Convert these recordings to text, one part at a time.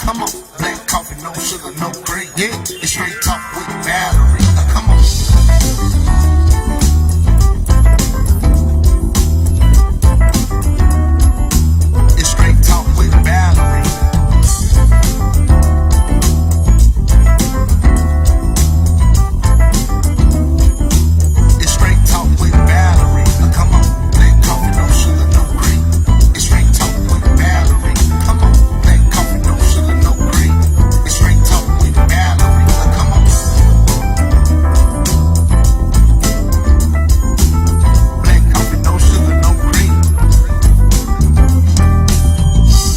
Come on, black coffee, no sugar, no cream. Yeah, it's straight talk with Valerie. Come on. It's straight talk with Valerie. It's straight talk with Valerie. Come on, black coffee, no sugar, no cream. It's straight talk with Valerie. Come on, black coffee, no sugar, no cream. It's straight talk with Valerie. Come on. Black coffee, no sugar, no cream.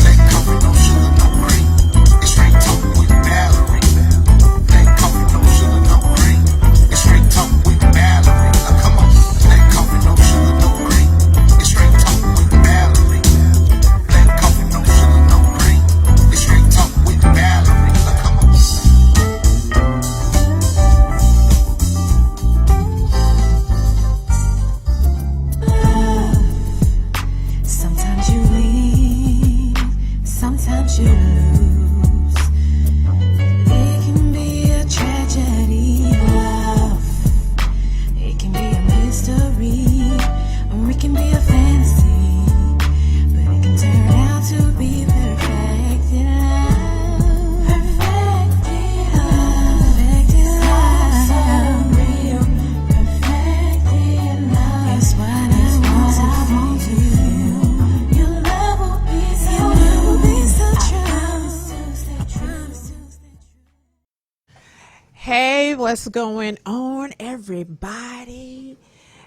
Black coffee, no sugar, no cream. It's straight talk with Valerie. Black coffee, no sugar, no cream. It's straight talk with Valerie. Come on. Black coffee, no sugar, no cream. It's straight talk with Valerie. Black coffee, no sugar, no cream. It's straight talk with Valerie. Come on. Sometimes you win, sometimes you lose. It can be a tragedy, love. It can be a mystery, or it can be a fantasy. But it can turn out to be perfect in love. Perfect in love. So real. Perfect in love. It's what I want to feel. Your love will be so true. Hey, what's going on, everybody?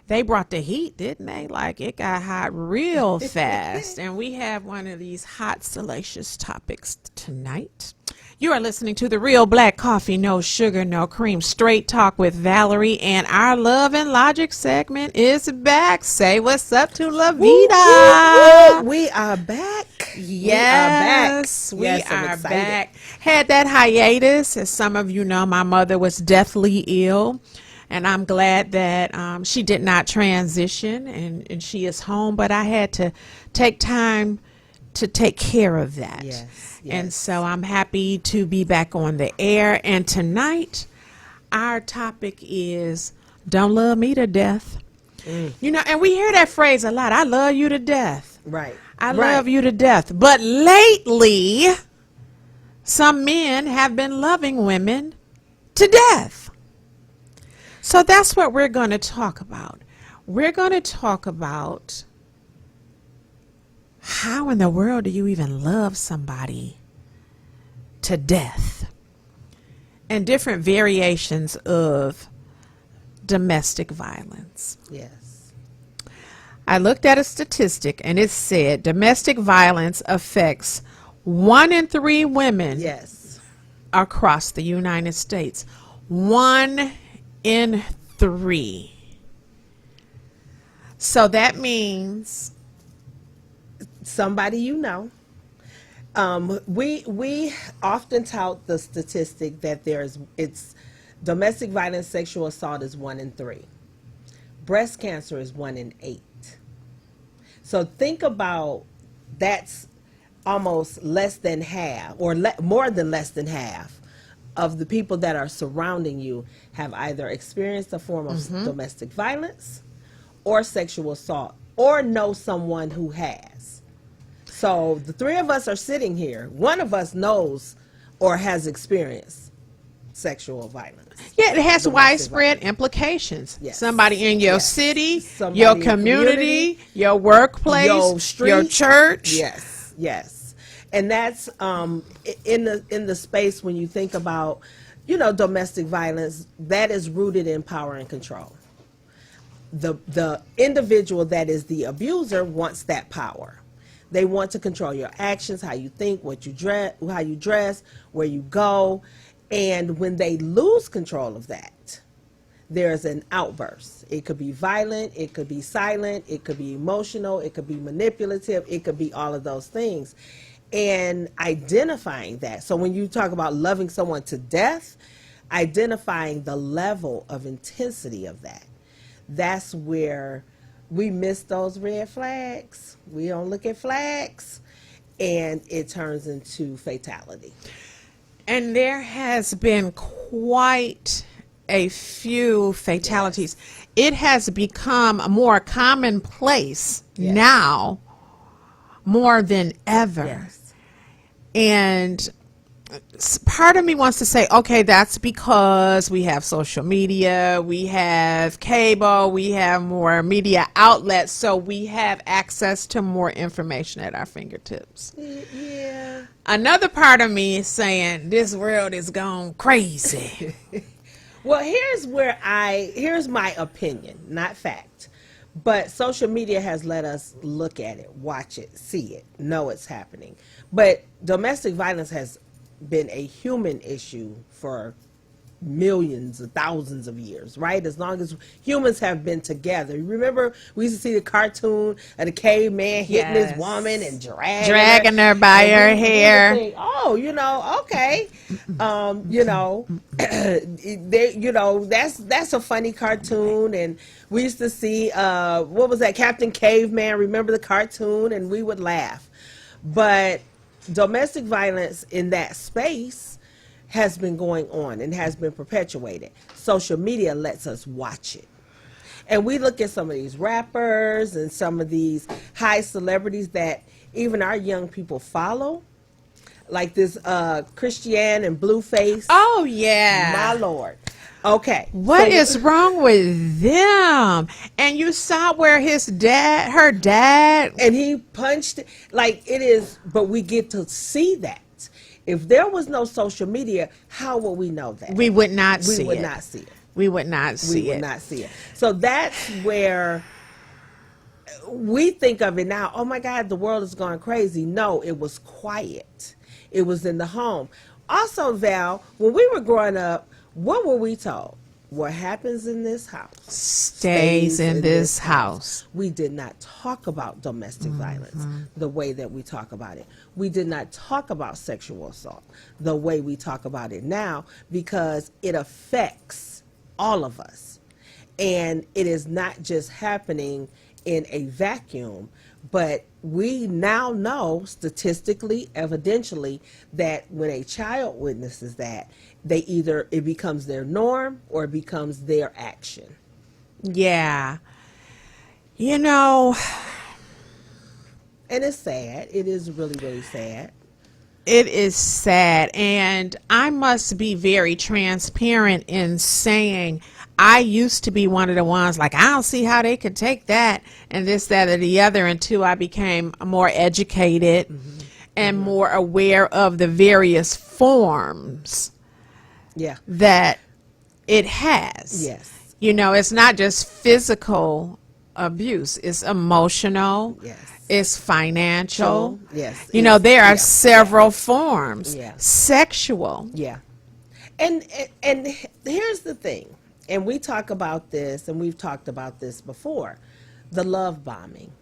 They brought the heat, didn't they? Like, it got hot real fast. And we have one of these hot, salacious topics tonight. You are listening to the Real Black Coffee, No Sugar, No Cream, Straight Talk with Valerie. And our Love and Logic segment is back. Say what's up to La Vida. We are back. Yes, we I'm are excited. back. Had that hiatus. As some of you know, my mother was deathly ill, and I'm glad that she did not transition and she is home, but I had to take time to take care of that. Yes, And yes. so I'm happy to be back on the air. And tonight, our topic is Don't Love Me to Death. You know, and we hear that phrase a lot. I love you to death. Right. I love you to death. But lately, some men have been loving women to death. So that's what we're going to talk about. We're going to talk about how in the world do you even love somebody to death? And different variations of domestic violence. Yes. I looked at a statistic and it said domestic violence affects 1 in 3 women Yes. across the United States. 1 in 3. So that means Somebody you know. We often tout the statistic that it's domestic violence, sexual assault is 1 in 3. Breast cancer is 1 in 8. So think about that's almost less than half, or more than less than half of the people that are surrounding you have either experienced a form of domestic violence or sexual assault, or know someone who has. So the 3 of us are sitting here. One of us knows or has experienced sexual violence. yeah, it has Domestic widespread violence. implications. Yes. Somebody in your Yes. city, Somebody your in the community, community, your workplace, your street, your church. Yes, yes, and that's in the space when you think about, domestic violence, that is rooted in power and control. The individual that is the abuser wants that power. They want to control your actions, how you think, what you dress, how you dress, where you go, and when they lose control of that, there's an outburst. It could be violent, it could be silent, it could be emotional, it could be manipulative, it could be all of those things. And identifying that. So when you talk about loving someone to death, identifying the level of intensity of that. That's where we miss those red flags. We don't look at flags. and it turns into fatality. And there has been quite a few fatalities. It has become a more commonplace Yes. now more than ever. Yes. And part of me wants to say, okay, that's because we have social media, we have cable, we have more media outlets, so we have access to more information at our fingertips. Yeah. Another part of me is saying this world is gone crazy. Well, here's my opinion, not fact. But social media has let us look at it, watch it, see it, know it's happening. But domestic violence has been a human issue for millions of thousands of years, right? As long as humans have been together. Remember, we used to see the cartoon of the caveman hitting Yes. his woman and Dragging her by and her we would hair. think, oh, okay. That's a funny cartoon. And we used to see, what was that, Captain Caveman? Remember the cartoon? And we would laugh. But domestic violence in that space has been going on and has been perpetuated. Social media lets us watch it. And we look at some of these rappers and some of these high celebrities that even our young people follow, like this Christian and Blueface. Oh, yeah. My Lord. Okay. What so- is wrong with them? And you saw where her dad, And he punched it. Like, it is, but we get to see that. If there was no social media, how would we know that? we would not see We would it. not see it. We would not see We would it. not see it. So that's where we think of it now. Oh my God, the world is going crazy. No, it was quiet. It was in the home. Also, Val, when we were growing up, what were we told? What happens in this house Stays in this house. We did not talk about domestic violence the way that we talk about it. We did not talk about sexual assault the way we talk about it now, because it affects all of us. And it is not just happening in a vacuum, but we now know statistically, evidentially, that when a child witnesses that, it becomes their norm or it becomes their action. Yeah. You know, And it's sad. It is really, really sad. it is sad. And I must be very transparent in saying I used to be one of the ones like, I don't see how they could take that and this, that, or the other, until I became more educated and more aware of the various forms Yeah. that it has. Yes. You know, it's not just physical abuse, it's emotional. Yes. It's financial. Yes. You know, there are Yeah. several forms. Yeah. Sexual. Yeah. And here's the thing. And we talk about this, and we've talked about this before. The love bombing.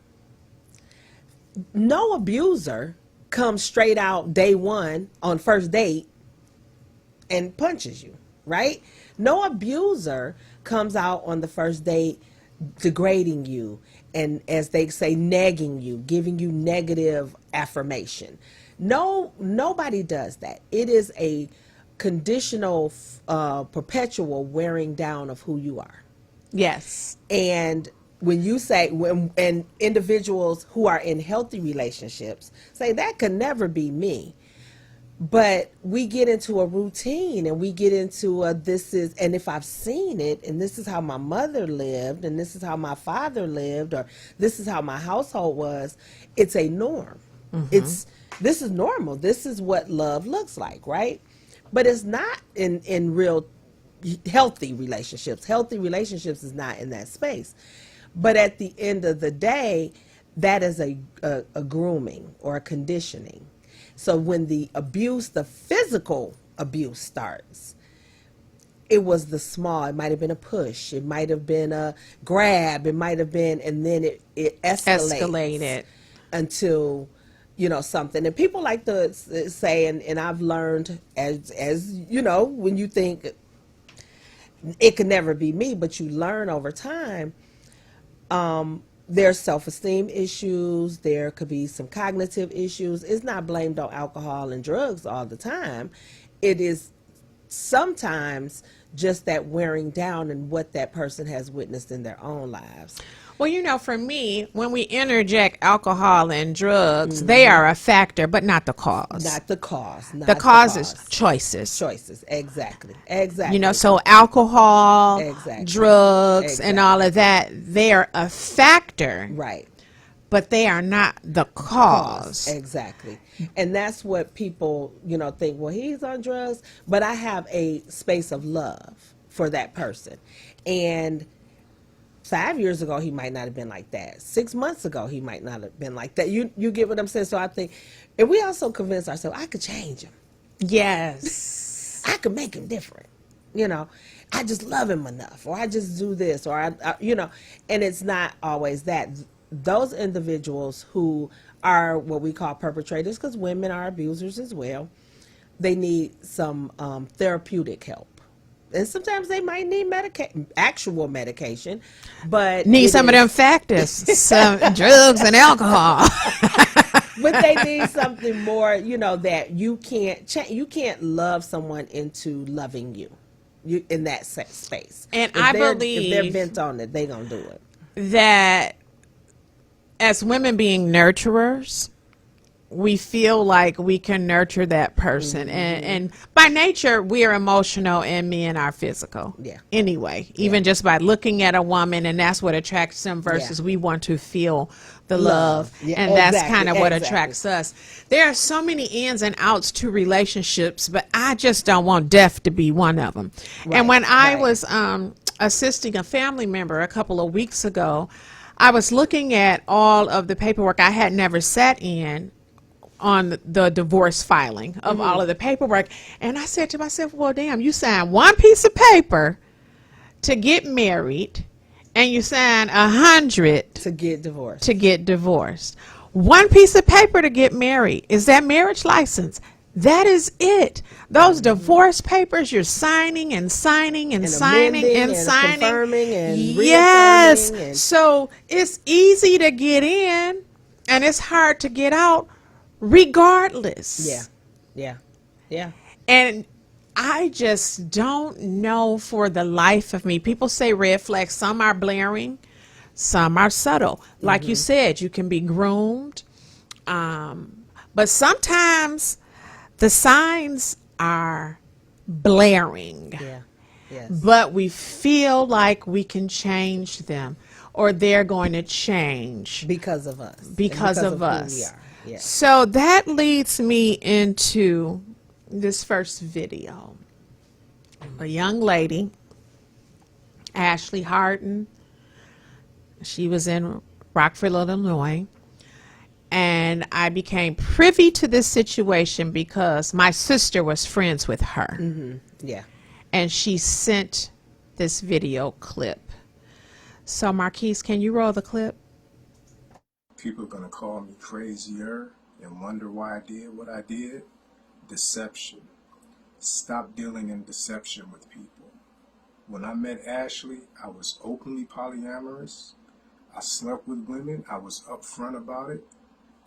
No abuser comes straight out day one on first date and punches you, right? No abuser comes out on the first date degrading you and, as they say, negging you, giving you negative affirmation. No, nobody does that. It is a conditional, perpetual wearing down of who you are. Yes. And when you say, and individuals who are in healthy relationships say, that could never be me. But we get into a routine and we get into and if I've seen it, and this is how my mother lived, and this is how my father lived, or this is how my household was, it's a norm. This is normal. This is what love looks like, right? But it's not in real healthy relationships. Healthy relationships is not in that space. But at the end of the day, that is a grooming or a conditioning. So when the abuse, the physical abuse starts, it was the small, it might have been a push, it might have been a grab, it might have been, and then it escalated until, something. And people like to say, and I've learned as when you think it could never be me, but you learn over time, There's self-esteem issues. There could be some cognitive issues. It's not blamed on alcohol and drugs all the time. It is sometimes just that wearing down and what that person has witnessed in their own lives. Well, you know, for me, when we interject alcohol and drugs, they are a factor, but not the cause. Not the cause. Not The cause is choices. choices. Exactly. Exactly. You know, so alcohol, Exactly. drugs, and all of that, they are a factor, Right. but they are not the cause. Exactly. And that's what people, think, well, he's on drugs, but I have a space of love for that person. And 5 years ago, he might not have been like that. 6 months ago, he might not have been like that. You get what I'm saying? So I think, and we also convince ourselves, I could change him. Yes. I could make him different. I just love him enough, or I just do this, or and it's not always that. Those individuals who are what we call perpetrators, because women are abusers as well, they need some therapeutic help. And sometimes they might need actual medication, but Need some of them factors, some drugs and alcohol. But they need something more, that you can't change. You can't love someone into loving you, in that space. And if I they're believe bent on it, they gonna do it. that as women being nurturers, we feel like we can nurture that person. And by nature, we are emotional and men are physical. Yeah. Anyway, even just by looking at a woman, and that's what attracts them versus Yeah. we want to feel the love. Yeah, And that's exactly, kind of what exactly. attracts us. There are so many ins and outs to relationships, but I just don't want death to be one of them. And when I right. was assisting a family member a couple of weeks ago, I was looking at all of the paperwork I had never sat in on the divorce filing of all of the paperwork. And I said to myself, well, damn, you signed one piece of paper to get married and you signed 100 To get divorced. to get divorced. One piece of paper to get married. Is that marriage license? That is it. Those divorce papers you're signing and signing and signing amending and and signing. confirming and yes. reaffirming and- So it's easy to get in and it's hard to get out regardless. Yeah. And I just don't know for the life of me. People say red flags. Some are blaring, some are subtle. Like you said, you can be groomed. But sometimes the signs are blaring, Yeah. Yes. but we feel like we can change them or they're going to change Because of us. And because of who us. we are. Yes. So that leads me into this first video. A young lady, Ashley Harden, she was in Rockford, Illinois, and I became privy to this situation because my sister was friends with her, Yeah. and she sent this video clip. So Marquise, can you roll the clip? People are going to call me crazier and wonder why I did what I did. Deception. Stop dealing in deception with people. When I met Ashley, I was openly polyamorous. I slept with women. I was upfront about it.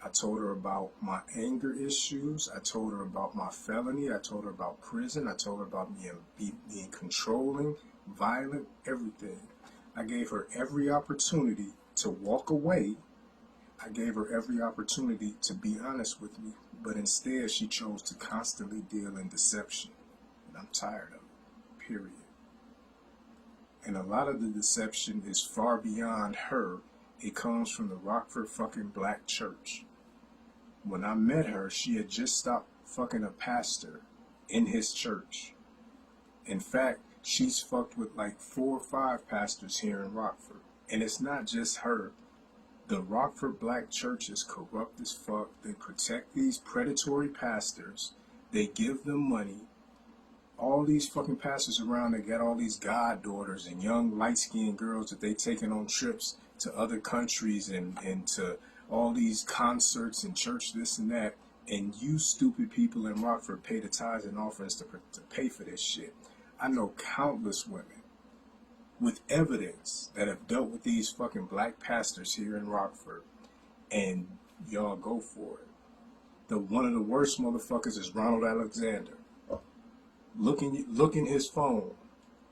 I told her about my anger issues. I told her about my felony. I told her about prison. I told her about being controlling, violent, everything. I gave her every opportunity to walk away. I gave her every opportunity to be honest with me, but instead she chose to constantly deal in deception. And I'm tired of it, period. And a lot of the deception is far beyond her. It comes from the Rockford fucking Black Church. When I met her, she had just stopped fucking a pastor in his church. In fact, she's fucked with like 4 or 5 pastors here in Rockford. And it's not just her. The Rockford Black Church is corrupt as fuck. They protect these predatory pastors. They give them money. All these fucking pastors around, they got all these goddaughters and young light-skinned girls that they taking on trips to other countries and to all these concerts and church this and that. And you stupid people in Rockford pay the tithes and offerings to pay for this shit. I know countless women with evidence that have dealt with these fucking black pastors here in Rockford, and y'all go for it. One of the worst motherfuckers is Ronald Alexander. Look in his phone.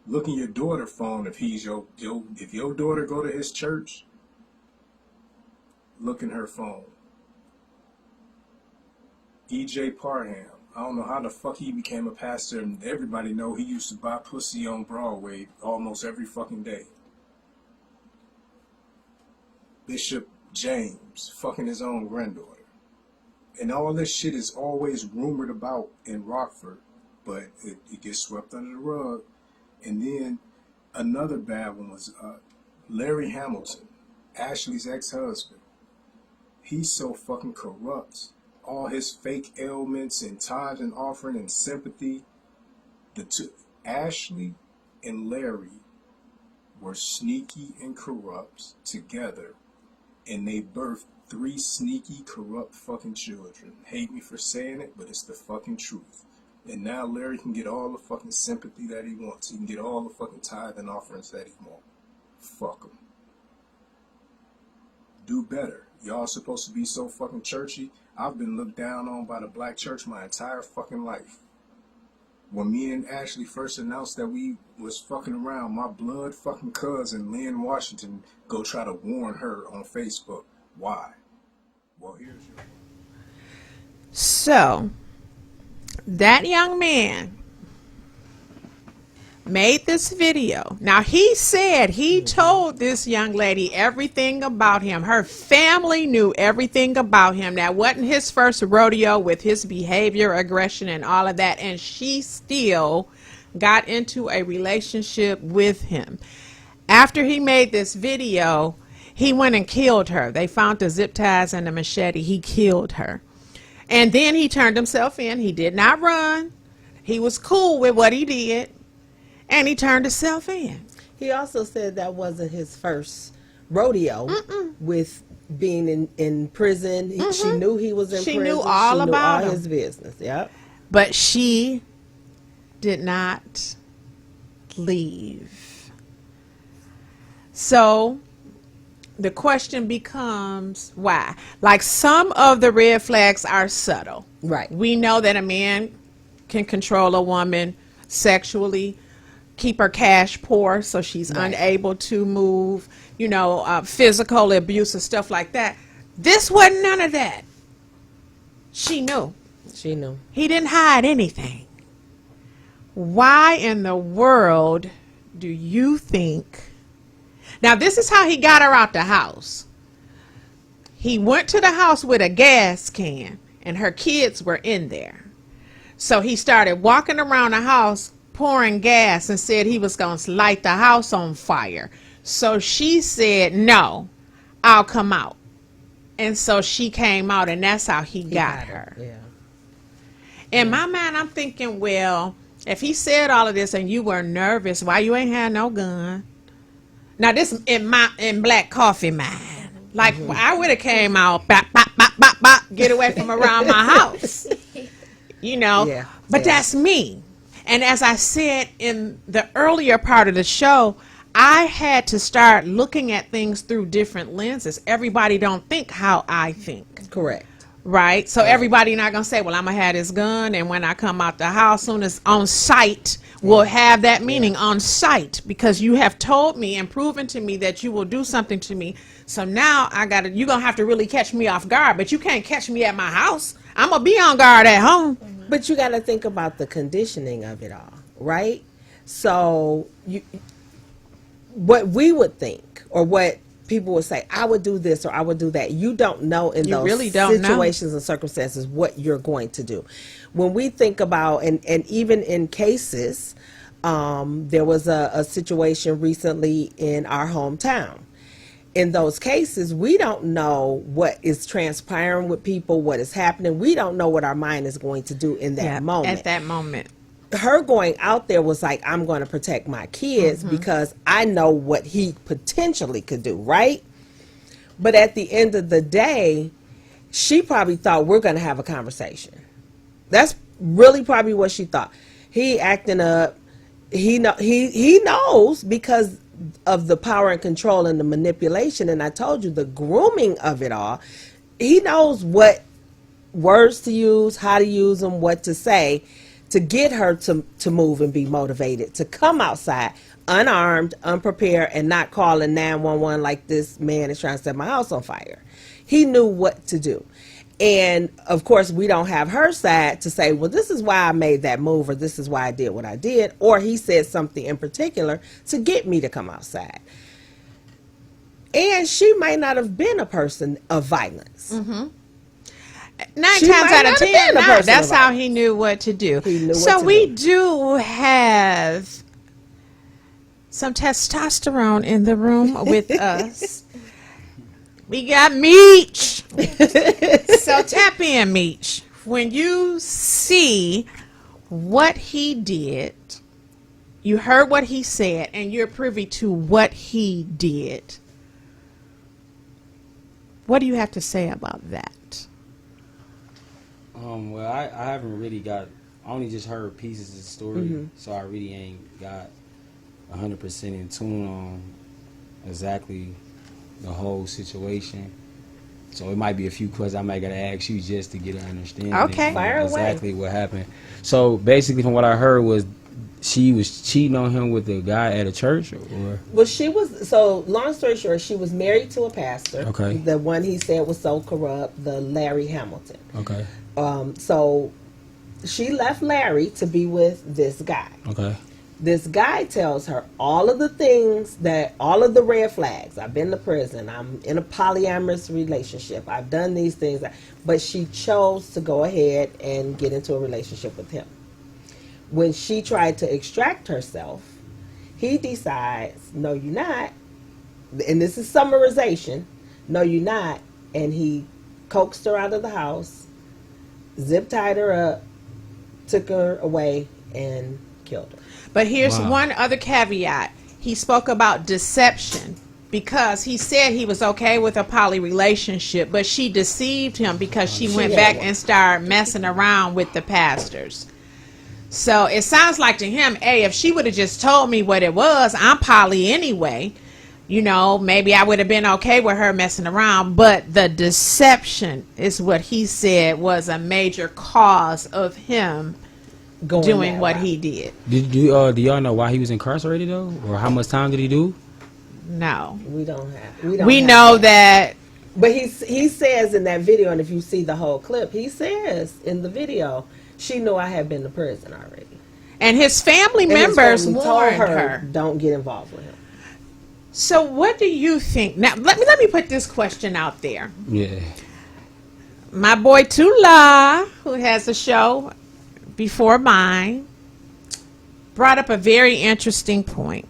Look in your daughter's phone if he's if your daughter go to his church. Look in her phone. E.J. Parham. I don't know how the fuck he became a pastor, and everybody know he used to buy pussy on Broadway almost every fucking day. Bishop James fucking his own granddaughter. And all this shit is always rumored about in Rockford, but it gets swept under the rug. And then another bad one was Larry Hamilton, Ashley's ex-husband. He's so fucking corrupt. All his fake ailments and tithes and offering and sympathy. The two, Ashley and Larry, were sneaky and corrupt together, and they birthed 3 sneaky, corrupt fucking children. Hate me for saying it, but it's the fucking truth. And now Larry can get all the fucking sympathy that he wants. He can get all the fucking tithe and offerings that he wants. Fuck him. Do better. Y'all supposed to be so fucking churchy. I've been looked down on by the black church my entire fucking life. When me and Ashley first announced that we was fucking around, my blood fucking cousin, Lynn Washington, go try to warn her on Facebook. Why? Well, here's your... So, that young man made this video. Now, he said he told this young lady everything about him. Her family knew everything about him. That wasn't his first rodeo with his behavior, aggression, and all of that. And she still got into a relationship with him. After he made this video, he went and killed her. They found the zip ties and the machete. He killed her. And then he turned himself in. He did not run. He was cool with what he did. And he turned himself in. He also said that wasn't his first rodeo with being in prison. She knew he was in She prison. knew all she knew about all him. his business. Yep. But she did not leave. So the question becomes why? Like, some of the red flags are subtle. Right. We know that a man can control a woman sexually, keep her cash poor so she's unable to move, physical abuse and stuff like that. This wasn't none of that. She knew. She knew. He didn't hide anything. Why in the world do you think? Now, this is how he got her out the house. He went to the house with a gas can, and her kids were in there. So he started walking around the house pouring gas and said he was going to light the house on fire. So she said, no, I'll come out. And so she came out, and that's how he got her. Yeah. In my mind, I'm thinking, well, if he said all of this and you were nervous, why you ain't had no gun? Now, this in Black Coffee mind. Like, I would have came out, bop, bop, bop, bop, bop, get away from around my house. Yeah. But that's me. And as I said in the earlier part of the show, I had to start looking at things through different lenses. Everybody don't think how I think. Correct. Right? So everybody not going to say, well, I'm going to have this gun, and when I come out the house, soon as on sight, will have that meaning on sight, because you have told me and proven to me that you will do something to me. So now you're going to have to really catch me off guard, but you can't catch me at my house. I'm going to be on guard at home. But you got to think about the conditioning of it all, right? So what we would think, or what people would say, I would do this or I would do that. You don't know in You those really don't know. situations and circumstances what you're going to do. When we think about, and even in cases, there was a situation recently in our hometown. In those cases, we don't know what is transpiring with people, what is happening. We don't know what our mind is going to do in that moment. At that moment. Her going out there was like, I'm going to protect my kids because I know what he potentially could do, right? But at the end of the day, she probably thought, we're going to have a conversation. That's really probably what she thought. He acting up. He knows because of the power and control and the manipulation, and I told you the grooming of it all. He knows what words to use, how to use them, what to say to get her to move and be motivated to come outside unarmed, unprepared, and not calling 911 like this man is trying to set my house on fire. He knew what to do. And of course, we don't have her side to say, well, this is why I made that move, or this is why I did what I did, or he said something in particular to get me to come outside. And she might not have been a person of violence. 9 She times might out of not have 10, been a no, person that's of how violence. he knew what to do. He knew So what to we do. do have some testosterone in the room with us. We got Meech. So tap in, Meech. When you see what he did, you heard what he said, and you're privy to what he did, what do you have to say about that? Well, I haven't really got. I only just heard pieces of the story, Mm-hmm. so I really ain't got 100% in tune on exactly the whole situation. So it might be a few questions I might gotta ask you just to get an understanding Okay. of Fire away. exactly what happened. So basically, from what I heard was she was cheating on him with the guy at a church, or Well, she was, so long story short, she was married to a pastor. Okay. The one he said was so corrupt, the Larry Hamilton. okay, So she left Larry to be with this guy. okay, This guy tells her all of the things all of the red flags. I've been to prison. I'm in a polyamorous relationship. I've done these things. But she chose to go ahead and get into a relationship with him. When she tried to extract herself, he decides, no, you're not. And this is summarization. No, you're not. And he coaxed her out of the house, zip tied her up, took her away, and killed her. But here's Wow. one other caveat. He spoke about deception because he said he was okay with a poly relationship, but she deceived him because she went had back one. and started messing around with the pastors. So it sounds like to him, hey, if she would have just told me what it was, I'm poly anyway. You know, maybe I would have been okay with her messing around. But the deception is what he said was a major cause of him Going doing that what route. he did. do y'all know why he was incarcerated though, or how much time did he do? No. We don't have. We have know that. But he says in that video, and if you see the whole clip, he says in the video, she knew I had been to prison already. And his family And his members family warned told her. don't get involved with him. So what do you think? Now let me put this question out there. Yeah. My boy Tula, who has a show before mine, brought up a very interesting point.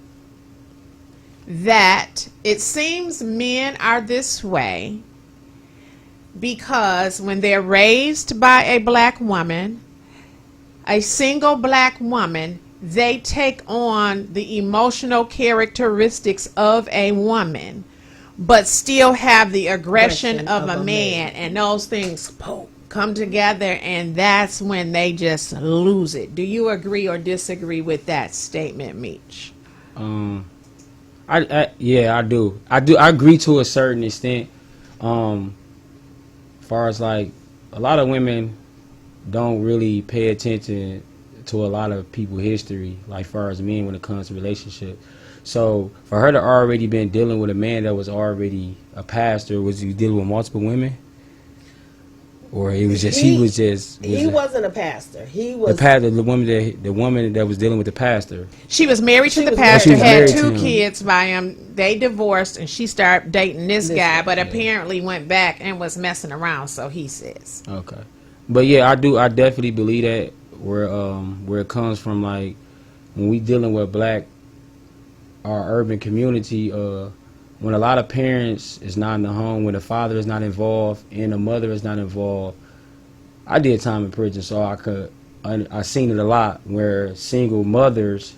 That it seems men are this way because when they're raised by a black woman, a single black woman, they take on the emotional characteristics of a woman, but still have the aggression of a man. And those things come together, and that's when they just lose it. Do you agree or disagree with that statement, Meech? Yeah, I do. I agree to a certain extent. Far as like a lot of women don't really pay attention to a lot of people's history, like far as men when it comes to relationship. So for her to already been dealing with a man that was already a pastor, was he dealing with multiple women? Or it was just he wasn't a pastor. He was the woman that was dealing with the pastor. She was married to She the was pastor, married had to 2 him. kids by him. They divorced, and she started dating this guy, but yeah. apparently went back and was messing around, so he says. Okay, but yeah, I definitely believe that where it comes from, like when we dealing with our urban community, when a lot of parents is not in the home, when the father is not involved and the mother is not involved. I did time in prison, so I seen it a lot where single mothers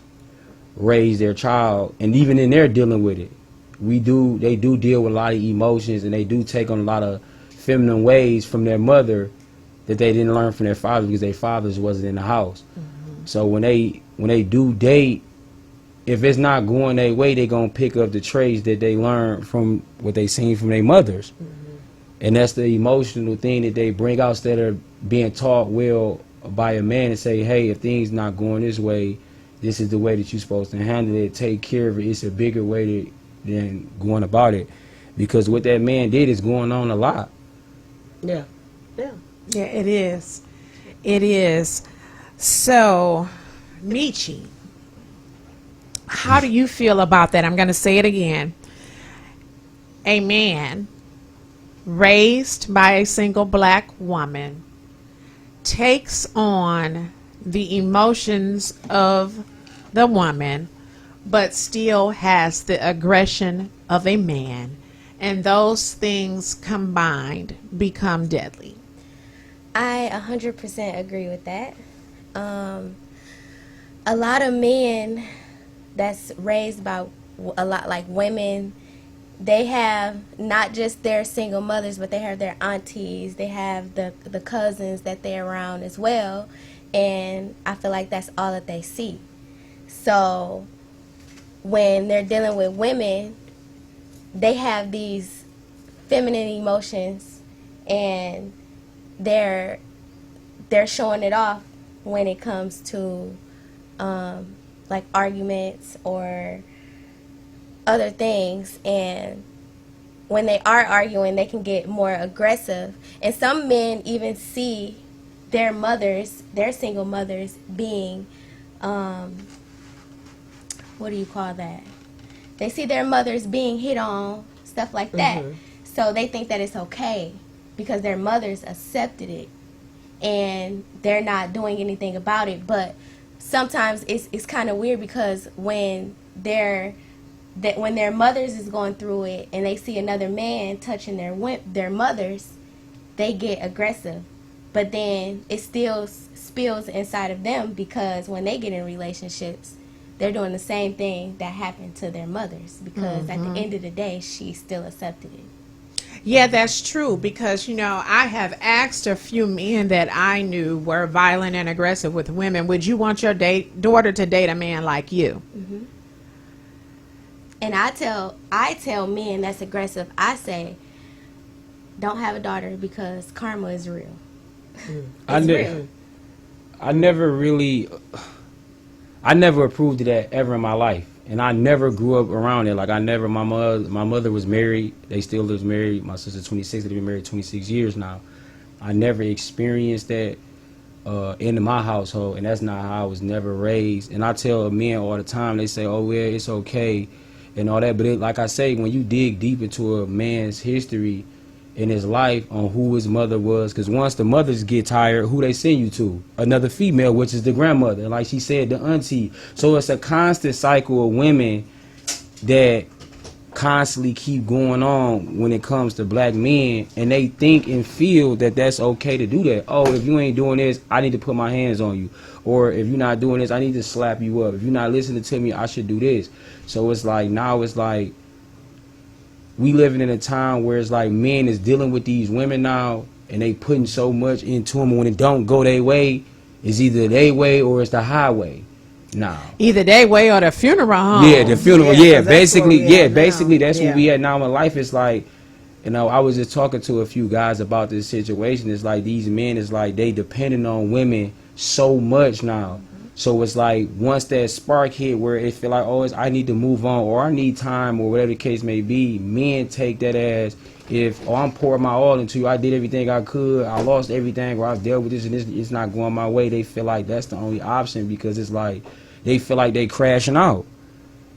raise their child, and even in there dealing with it, they do deal with a lot of emotions, and they do take on a lot of feminine ways from their mother that they didn't learn from their father because their fathers wasn't in the house. So when they do date if it's not going their way, they gonna pick up the traits that they learned from what they seen from their mothers. And that's the emotional thing that they bring out instead of being taught well by a man and say, hey, if things not going this way, this is the way that you're supposed to handle it, take care of it. It's a bigger way than going about it. Because what that man did is going on a lot. Yeah. Yeah. Yeah, it is. It is. So, Michi, how do you feel about that? I'm going to say it again. A man raised by a single black woman takes on the emotions of the woman, but still has the aggression of a man. And those things combined become deadly. I 100% agree with that. A lot of men that's raised by a lot like women, they have not just their single mothers, but they have their aunties, they have the cousins that they're around as well, and I feel like that's all that they see. So when they're dealing with women, they have these feminine emotions, and they're showing it off when it comes to like arguments or other things. And when they are arguing, they can get more aggressive. And some men even see their mothers, their single mothers, being what do you call that? They see their mothers being hit on, stuff like that. So they think that it's okay because their mothers accepted it and they're not doing anything about it. But sometimes it's kind of weird because when their mothers is going through it and they see another man touching their mothers, they get aggressive. But then it still spills inside of them because when they get in relationships, they're doing the same thing that happened to their mothers because at the end of the day, she still accepted it. Yeah, that's true because, I have asked a few men that I knew were violent and aggressive with women, would you want your daughter to date a man like you? And I tell men that's aggressive, I say, don't have a daughter because karma is real. I never approved of that ever in my life, and I never grew up around it. Like my mother was married. They still lives married. My sister's 26. They've been married 26 years now. I never experienced that in my household, and that's not how I was never raised. And I tell men all the time, they say, "Oh, yeah, it's okay," and all that. But like I say, when you dig deep into a man's history in his life on who his mother was, because once the mothers get tired, who they send you to? Another female, which is the grandmother, like she said, the auntie. So it's a constant cycle of women that constantly keep going on when it comes to black men, and they think and feel that that's okay to do that. Oh, if you ain't doing this, I need to put my hands on you. Or if you're not doing this, I need to slap you up. If you're not listening to me, I should do this. So it's like, now it's like, we living in a time where it's like men is dealing with these women now, and they putting so much into them. When it don't go their way, it's either their way or it's the highway. Now, Either their way or the funeral home. yeah, the funeral. Yeah, Yeah, 'cause that's basically, where we at basically now. that's Yeah. what we at now in life. It's like, I was just talking to a few guys about this situation. It's like these men is like they depending on women so much now. So it's like once that spark hit where it feel like, oh, I need to move on or I need time or whatever the case may be, men take that as if, I'm pouring my all into you, I did everything I could, I lost everything, or I've dealt with this and this, it's not going my way. They feel like that's the only option because it's like they feel like they crashing out.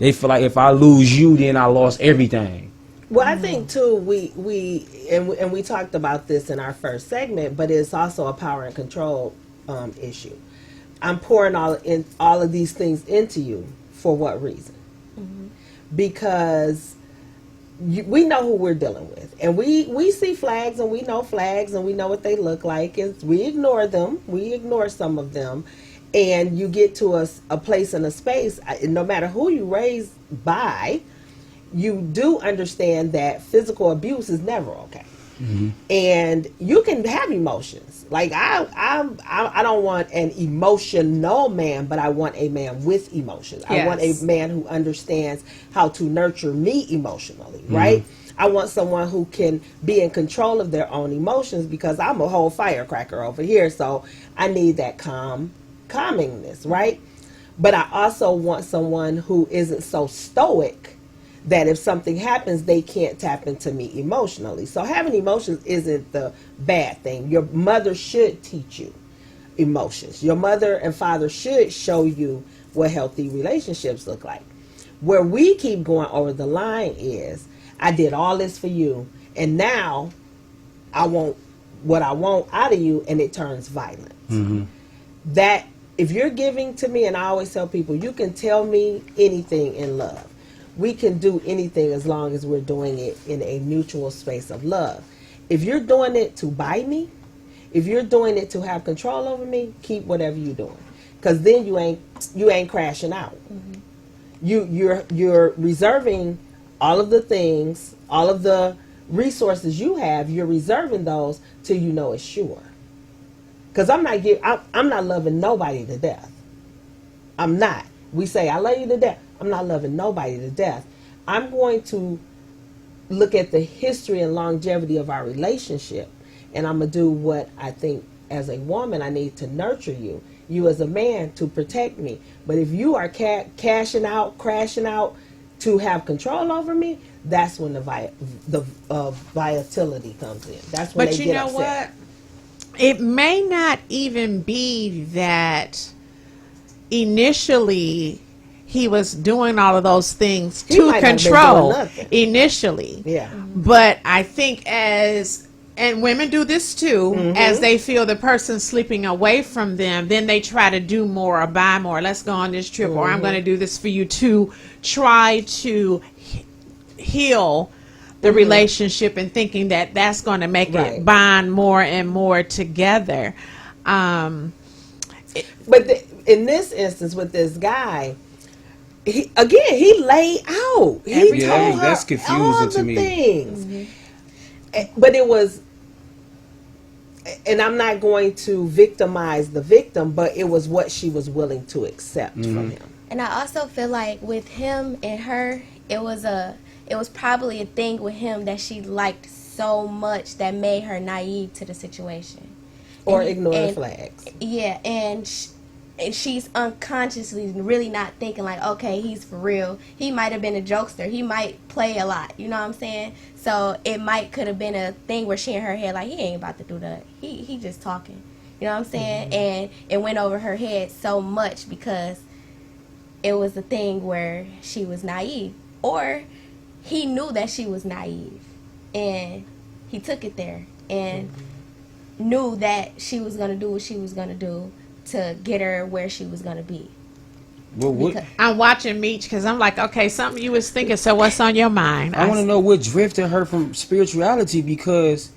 They feel like if I lose you, then I lost everything. Well, I think too, we talked about this in our first segment, but it's also a power and control issue. I'm pouring all of these things into you for what reason? Because we know who we're dealing with, and we see flags, and we know flags, and we know what they look like, and we ignore them. We ignore some of them, and you get to a place in a space. No matter who you raised by, you do understand that physical abuse is never okay. And you can have emotions. Like I don't want an emotional man, but I want a man with emotions. I want a Yes. man who understands how to nurture me emotionally, right? I want someone who can be in control of their own emotions, because I'm a whole firecracker over here, so I need that calmingness, right? But I also want someone who isn't so stoic that if something happens, they can't tap into me emotionally. So having emotions isn't the bad thing. Your mother should teach you emotions. Your mother and father should show you what healthy relationships look like. Where we keep going over the line is, I did all this for you, and now I want what I want out of you, and it turns violent. That if you're giving to me, and I always tell people, you can tell me anything in love. We can do anything as long as we're doing it in a mutual space of love. If you're doing it to buy me, if you're doing it to have control over me, keep whatever you're doing, because then you ain't crashing out. You're reserving all of the things, all of the resources you have. You're reserving those till you know it's sure. Because I'm not loving nobody to death. I'm not. We say I love you to death. I'm not loving nobody to death. I'm going to look at the history and longevity of our relationship, and I'm going to do what I think as a woman I need to nurture you. You as a man to protect me. But if you are crashing out to have control over me, that's when the volatility comes in. That's when But they you get know upset. what? It may not even be that initially he was doing all of those things He to might not have been control doing nothing. initially. Yeah. But I think and women do this too, as they feel the person slipping away from them, then they try to do more or buy more. Let's go on this trip, or I'm going to do this for you, to try to heal the relationship, and thinking that that's going to make Right. it bond more and more together. But in this instance with this guy, he laid out. He Every told time. her That's confusing all to the me. things. But it was, and I'm not going to victimize the victim, but it was what she was willing to accept from him. And I also feel like with him and her, it was probably a thing with him that she liked so much that made her naive to the situation. Or And- ignore the and- flags. Yeah, and she's unconsciously really not thinking like, okay, he's for real. He might have been a jokester. He might play a lot. You know what I'm saying? So it could have been a thing where she in her head like, he ain't about to do that. He just talking. You know what I'm saying? And it went over her head so much because it was a thing where she was naive, or he knew that she was naive, and he took it there and knew that she was gonna do what she was gonna do to get her where she was gonna be. Well, what, Because- I'm watching Meech because I'm like, okay, something you was thinking. So what's on your mind? I want to know what drifted her from spirituality, because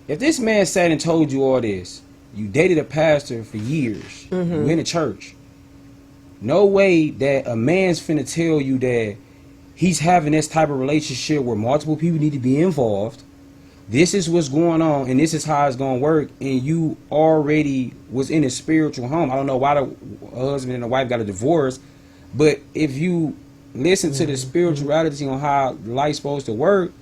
if this man sat and told you all this, you dated a pastor for years, you in a church, no way that a man's finna tell you that he's having this type of relationship where multiple people need to be involved. This is what's going on, and this is how it's going to work, and you already was in a spiritual home. I don't know why the husband and the wife got a divorce, but if you listen to the spirituality on how life's supposed to work,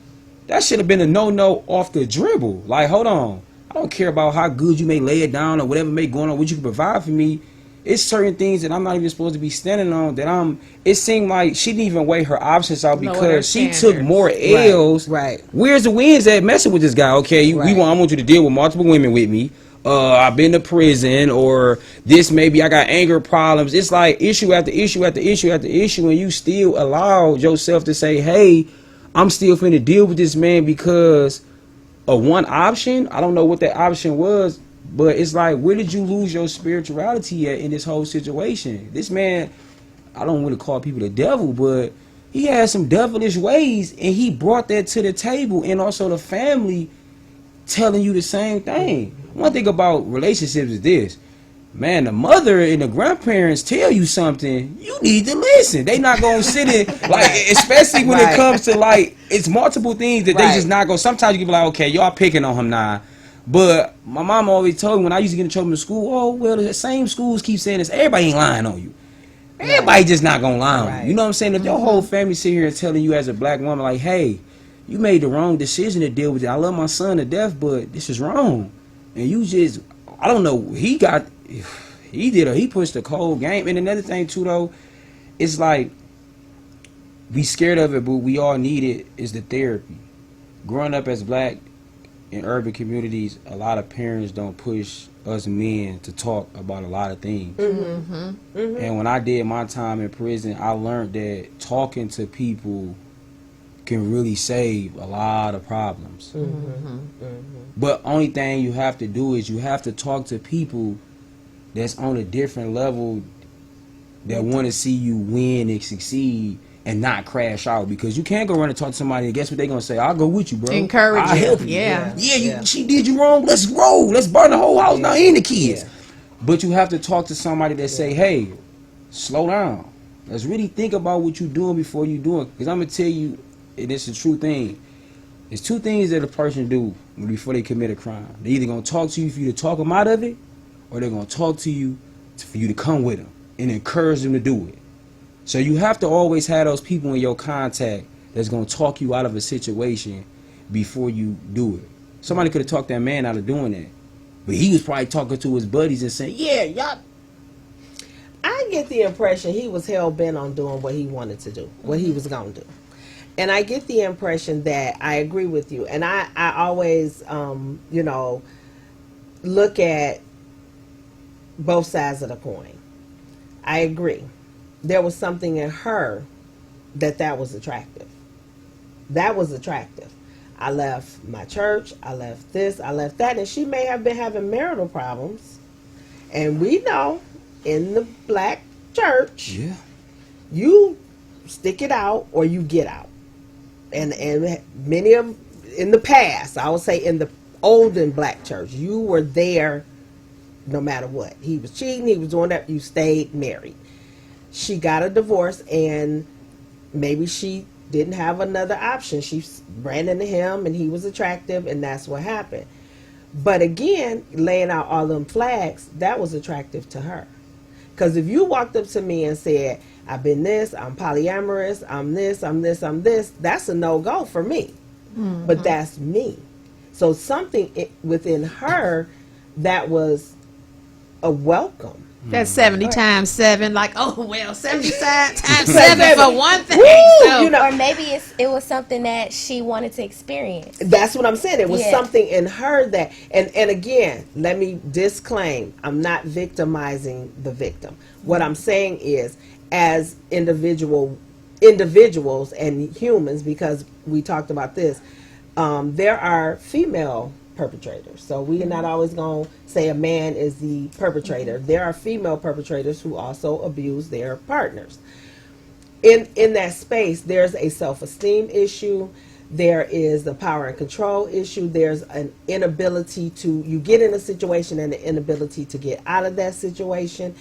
that should have been a no-no off the dribble. Like, hold on, I don't care about how good you may lay it down or whatever may going on, what you can provide for me. It's certain things that I'm not even supposed to be standing on that it seemed like she didn't even weigh her options out Know what because her she took standards. more L's. right. Where's the wins at messing with this guy? Okay, Right. I want you to deal with multiple women with me. I've been to prison, or this maybe I got anger problems. It's like issue after issue after issue after issue, and you still allow yourself to say, hey, I'm still finna deal with this man because of one option. I don't know what that option was, but it's like, where did you lose your spirituality at in this whole situation? This man, I don't want to call people the devil, but he had some devilish ways, and he brought that to the table, and also the family telling you the same thing. One thing about relationships is this: man, the mother and the grandparents tell you something, you need to listen. They not gonna sit in like, especially when it comes to like, it's multiple things that they just not gonna. Sometimes you can be like, okay, y'all picking on him now. But my mom always told me when I used to get in trouble in school, oh well, the same schools keep saying this. Everybody ain't lying on you. Everybody just not gonna lie on you. You know what I'm saying? If your whole family sit here and telling you as a black woman, like, hey, you made the wrong decision to deal with it. I love my son to death, but this is wrong. And you just, I don't know, he pushed a cold game. And another thing too though, it's like, we scared of it, but we all need it, is the therapy. Growing up as black in urban communities, a lot of parents don't push us men to talk about a lot of things. And when I did my time in prison, I learned that talking to people can really save a lot of problems. But only thing you have to do is you have to talk to people that's on a different level, that want to see you win and succeed and not crash out. Because you can't go run and talk to somebody and guess what they're going to say? I'll go with you, bro. Encourage I'll you. help you. Yeah. She did you wrong. Let's roll. Let's burn the whole house down and the kids. But you have to talk to somebody that say, hey, slow down. Let's really think about what you're doing before you do it. Because I'm going to tell you, and it's a true thing. There's two things that a person do before they commit a crime. They're either going to talk to you for you to talk them out of it, or they're going to talk to you for you to come with them and encourage them to do it. So you have to always have those people in your contact that's going to talk you out of a situation before you do it. Somebody could have talked that man out of doing that, but he was probably talking to his buddies and saying, yeah, y'all. I get the impression he was hell-bent on doing what he wanted to do, what he was going to do. And I get the impression that I agree with you. And I always, look at both sides of the coin. I agree. There was something in her that was attractive. That was attractive. I left my church. I left this. I left that. And she may have been having marital problems. And we know in the black church, you stick it out or you get out. And many of, in the past, I would say in the olden black church, you were there no matter what. He was cheating, he was doing that, you stayed married. She got a divorce and maybe she didn't have another option. She ran into him and he was attractive and that's what happened. But again, laying out all them flags, that was attractive to her. Because if you walked up to me and said, I've been this, I'm polyamorous, I'm this, I'm this, I'm this, that's a no-go for me. But that's me. So something within her that was a welcome. That's 70 times 7. Like, oh, well, 70 times 7 for one thing. So, or maybe it was something that she wanted to experience. That's what I'm saying. It was something in her that, and again, let me disclaim, I'm not victimizing the victim. What I'm saying is, as individuals and humans, because we talked about this, there are female perpetrators. So we are not always going to say a man is the perpetrator. There are female perpetrators who also abuse their partners. In that space, there's a self-esteem issue. There is the power and control issue. There's an inability to, you get in a situation and an inability to get out of that situation.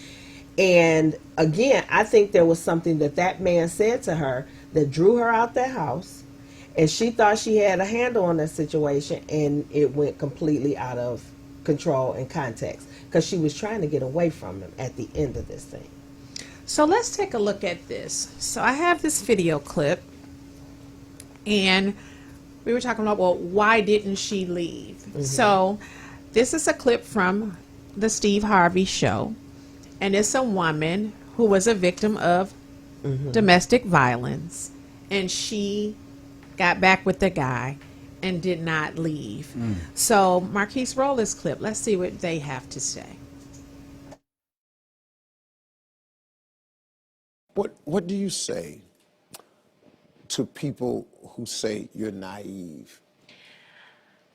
And again, I think there was something that man said to her that drew her out that house. And she thought she had a handle on that situation, and it went completely out of control and context because she was trying to get away from him at the end of this thing. So let's take a look at this. So I have this video clip, and we were talking about, well, why didn't she leave? So this is a clip from the Steve Harvey show, and it's a woman who was a victim of domestic violence, and she got back with the guy and did not leave. So Marquise, roll this clip. Let's see what they have to say. What do you say to people who say you're naive?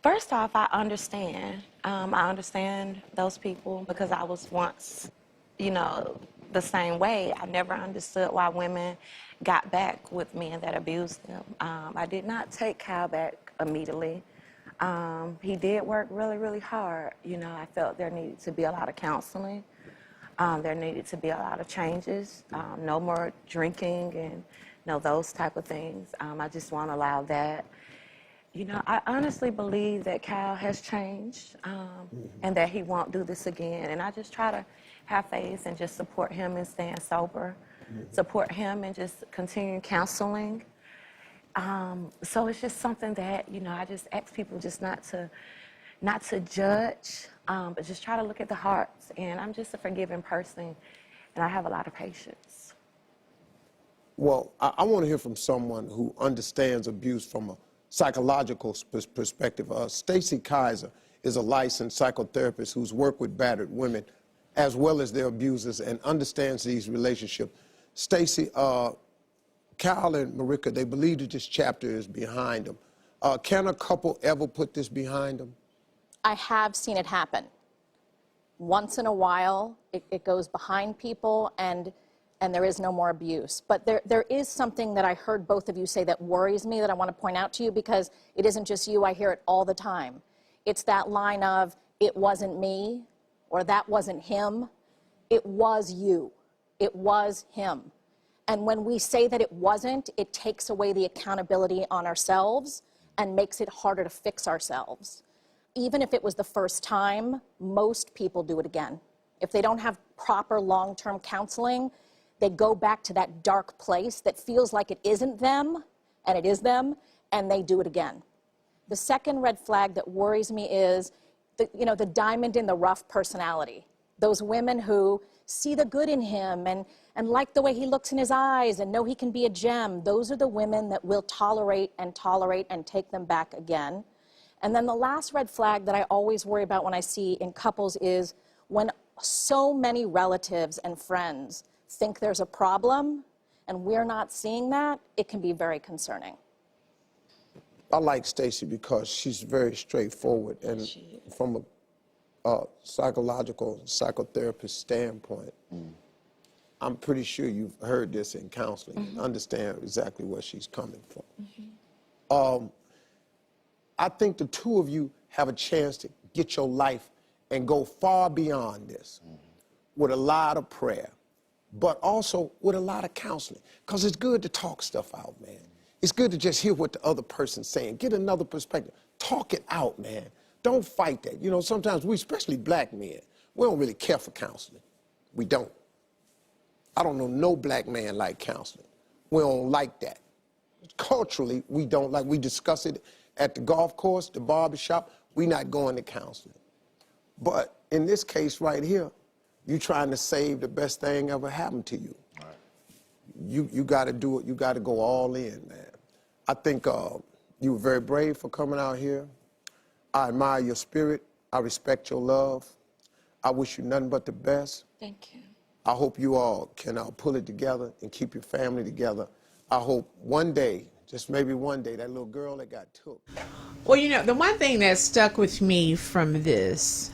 First off, I understand. I understand those people because I was once, the same way. I never understood why women got back with men that abused them. I did not take Kyle back immediately. He did work really, really hard. I felt there needed to be a lot of counseling There needed to be a lot of changes, no more drinking and those type of things. I just won't allow that. I honestly believe that Kyle has changed and that he won't do this again. And I just try to have faith and just support him in staying sober, support him and just continue counseling. So it's just something that, I just ask people just not to judge, but just try to look at the hearts. And I'm just a forgiving person, and I have a lot of patience. Well, I want to hear from someone who understands abuse from a psychological perspective. Stacey Kaiser is a licensed psychotherapist who's worked with battered women as well as their abusers and understands these relationships. Stacey, Kyle and Marika, they believe that this chapter is behind them. Can a couple ever put this behind them? I have seen it happen. Once in a while, it goes behind people and there is no more abuse. But there is something that I heard both of you say that worries me that I want to point out to you, because it isn't just you, I hear it all the time. It's that line of, it wasn't me, or that wasn't him. It was you. It was him. And when we say that it wasn't, it takes away the accountability on ourselves and makes it harder to fix ourselves. Even if it was the first time, most people do it again. If they don't have proper long-term counseling, they go back to that dark place that feels like it isn't them, and it is them, and they do it again. The second red flag that worries me is the diamond in the rough personality. Those women who see the good in him and like the way he looks in his eyes and know he can be a gem. Those are the women that will tolerate and take them back again. And then the last red flag that I always worry about when I see in couples is when so many relatives and friends think there's a problem and we're not seeing that, it can be very concerning. I like Stacey because she's very straightforward, and from a psychological psychotherapist standpoint, I'm pretty sure you've heard this in counseling and understand exactly where she's coming from. I think the two of you have a chance to get your life and go far beyond this with a lot of prayer, but also with a lot of counseling, because it's good to talk stuff out, man. It's good to just hear what the other person's saying. Get another perspective. Talk it out, man. Don't fight that. Sometimes we, especially black men, we don't really care for counseling. We don't. I don't know no black man like counseling. We don't like that. Culturally, we don't like. We discuss it at the golf course, the barbershop. We're not going to counseling. But in this case right here, you're trying to save the best thing ever happened to you. Right. You got to do it. You got to go all in, man. I think you were very brave for coming out here. I admire your spirit. I respect your love. I wish you nothing but the best. Thank you. I hope you all can pull it together and keep your family together. I hope one day, just maybe one day, that little girl that got took. Well, the one thing that stuck with me from this,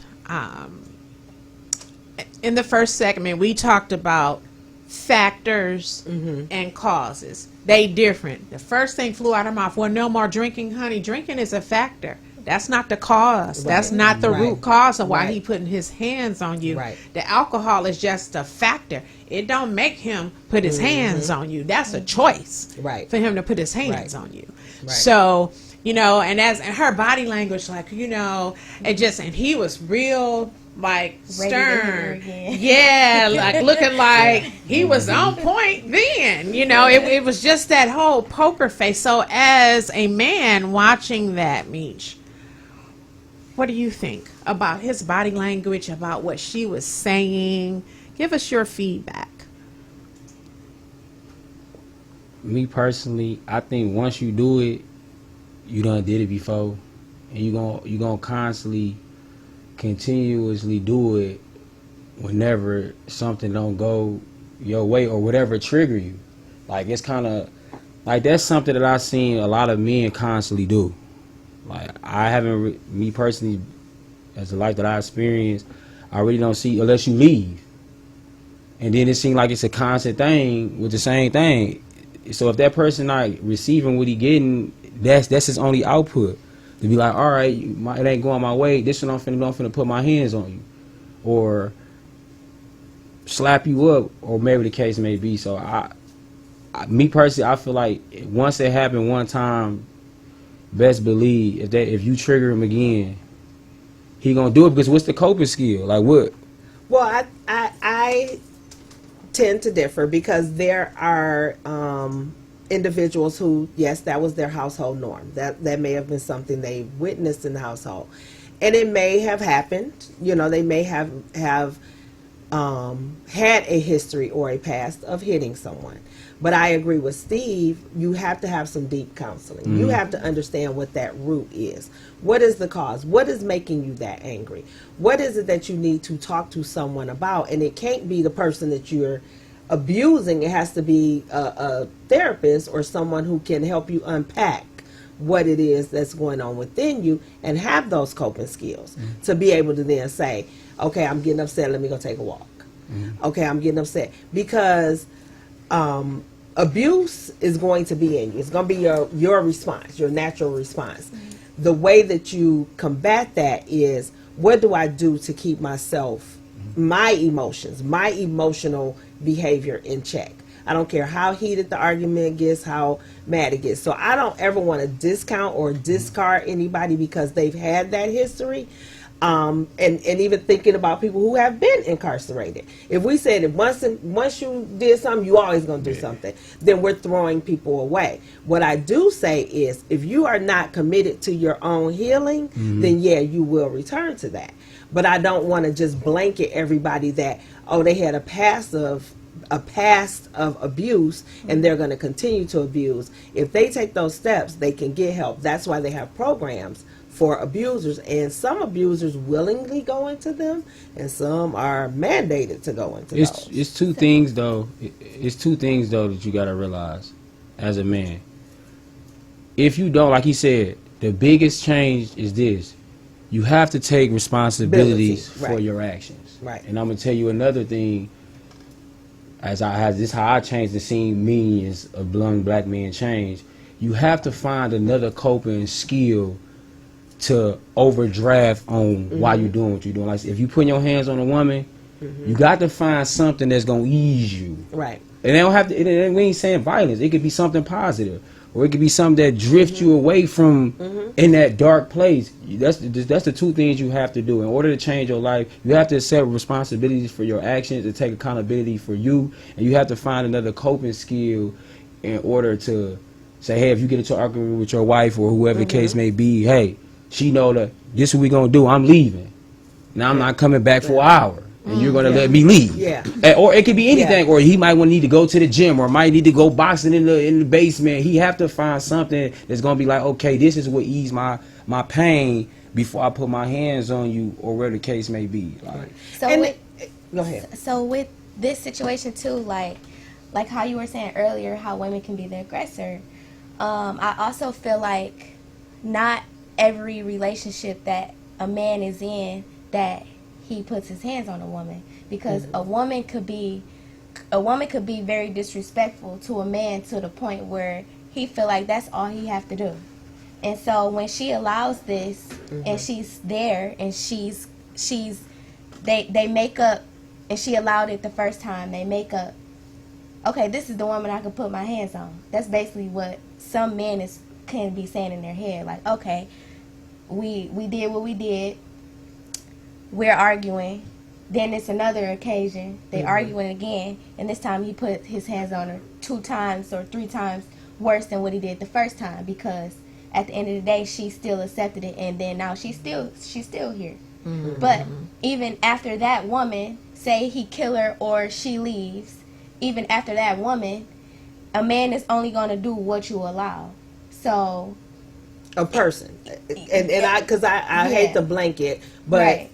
in the first segment, we talked about factors and causes. They different. The first thing flew out of my mouth, well, no more drinking, honey. Drinking is a factor. That's not the cause. Right. That's not the root cause of why he putting his hands on you. Right. The alcohol is just a factor. It don't make him put his hands on you. That's a choice for him to put his hands on you. Right. So, and her body language, and he was real, like, stern. Yeah, like looking like he was on point then. It was just that whole poker face. So as a man watching that, Meech, what do you think about his body language, about what she was saying? Give us your feedback. Me personally, I think once you do it, you done did it before, and you gonna constantly, continuously do it whenever something don't go your way or whatever trigger you. Like, it's kind of like, that's something that I've seen a lot of men constantly do. Like, I haven't, me personally, as the life that I experienced, I really don't see, unless you leave. And then it seems like it's a constant thing with the same thing. So if that person not receiving what he getting, that's his only output. To be like, all right, it ain't going my way. This one I'm finna put my hands on you. Or slap you up, or maybe the case may be. So me personally, I feel like once it happened one time, best believe if you trigger him again, he gonna do it, because what's the coping skill? Like what? Well, I tend to differ, because there are individuals who, yes, that was their household norm. That may have been something they witnessed in the household, and it may have happened. You know, they may have had a history or a past of hitting someone. But I agree with Steve. You have to have some deep counseling. You have to understand what that root is. What is the cause? What is making you that angry? What is it that you need to talk to someone about? And it can't be the person that you're abusing. It has to be a therapist or someone who can help you unpack what it is that's going on within you and have those coping skills to be able to then say, okay, I'm getting upset, let me go take a walk. Okay, I'm getting upset. Because abuse is going to be in you. It's going to be your response, your natural response. The way that you combat that is, what do I do to keep myself, my emotions, my emotional behavior in check? I don't care how heated the argument gets, how mad it gets. So I don't ever want to discount or discard anybody because they've had that history. And even thinking about people who have been incarcerated. If we said that once you did something, you always going to do something, then we're throwing people away. What I do say is, if you are not committed to your own healing, then yeah, you will return to that. But I don't want to just blanket everybody that, oh, they had a past of abuse and they're going to continue to abuse. If they take those steps, they can get help. That's why they have programs for abusers, and some abusers willingly go into them, and some are mandated to go into those. It's two things though. It's two things though that you gotta realize as a man. If you don't, like he said, the biggest change is this: you have to take responsibilities for your actions. Right. And I'm gonna tell you another thing. This is how I changed the scene. Me as a young black man change. You have to find another coping skill to overdraft on why you're doing what you're doing. Like if you put your hands on a woman, you got to find something that's gonna ease you. Right. And they don't have to. We ain't saying violence. It could be something positive, or it could be something that drifts you away from in that dark place. That's the two things you have to do in order to change your life. You have to accept responsibilities for your actions and take accountability for you, and you have to find another coping skill in order to say, hey, if you get into an argument with your wife or whoever the case may be, hey, she know that this is what we gonna do. I'm leaving. Now I'm not coming back for an hour, and you're gonna let me leave. Yeah. Or it could be anything. Or he might need to go to the gym, or might need to go boxing in the basement. He have to find something that's gonna be like, okay, this is what ease my pain before I put my hands on you, or where the case may be. Like, So And with, go ahead. so with this situation too, like how you were saying earlier, how women can be the aggressor. I also feel like not every relationship that a man is in that he puts his hands on a woman, because a woman could be very disrespectful to a man to the point where he feel like that's all he have to do. And so when she allows this and she's there and they make up, and she allowed it the first time, they make up, okay, this is the woman I can put my hands on. That's basically what some men can be saying in their head, like, okay, we did what we did, we're arguing, then it's another occasion, they arguing again, and this time he put his hands on her 2 times or 3 times worse than what he did the first time, because at the end of the day she still accepted it, and then now she's still here. But even after that woman, say he kill her or she leaves, even after that woman, a man is only going to do what you allow. So A person, and I hate the blanket, but Right.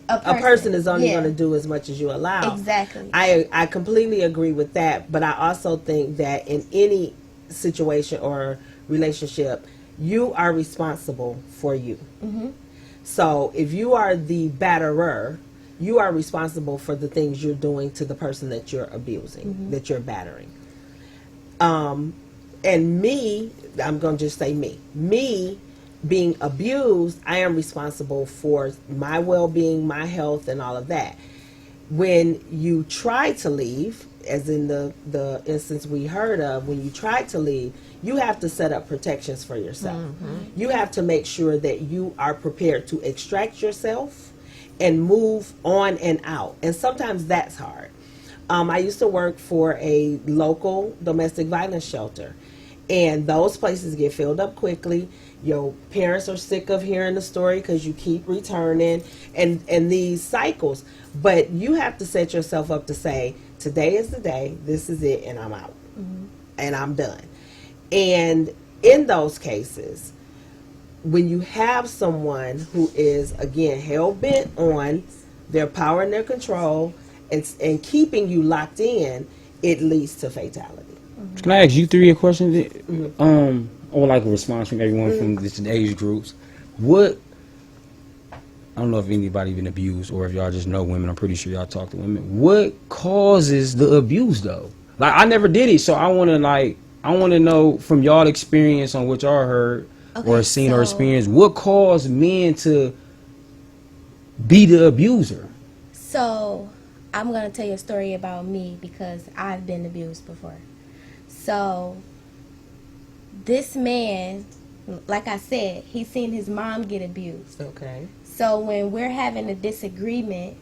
a person is only Yeah. going to do as much as you allow. Exactly. I completely agree with that, but I also think that in any situation or relationship, you are responsible for you. So if you are the batterer, you are responsible for the things you're doing to the person that you're abusing, that you're battering. And me, I'm going to just say me being abused, I am responsible for my well-being, my health, and all of that. When you try to leave, as in the instance we heard of, when you try to leave, you have to set up protections for yourself. You have to make sure that you are prepared to extract yourself and move on and out. And sometimes that's hard. I used to work for a local domestic violence shelter, and those places get filled up quickly. Your parents are sick of hearing the story because you keep returning, and these cycles. But you have to set yourself up to say, today is the day, this is it, and I'm out. And I'm done. And in those cases, when you have someone who is, again, hell-bent on their power and their control and keeping you locked in, it leads to fatality. Can I ask you three a question? I would like a response from everyone from different age groups. What, I don't know if anybody been abused or if y'all just know women. I'm pretty sure y'all talk to women. What causes the abuse though? Like, I never did it, so I want to know from y'all experience on what y'all heard or seen or experienced, what caused men to be the abuser? So, I'm going to tell you a story about me because I've been abused before. So, this man, like I said, he's seen his mom get abused. Okay. So, when we're having a disagreement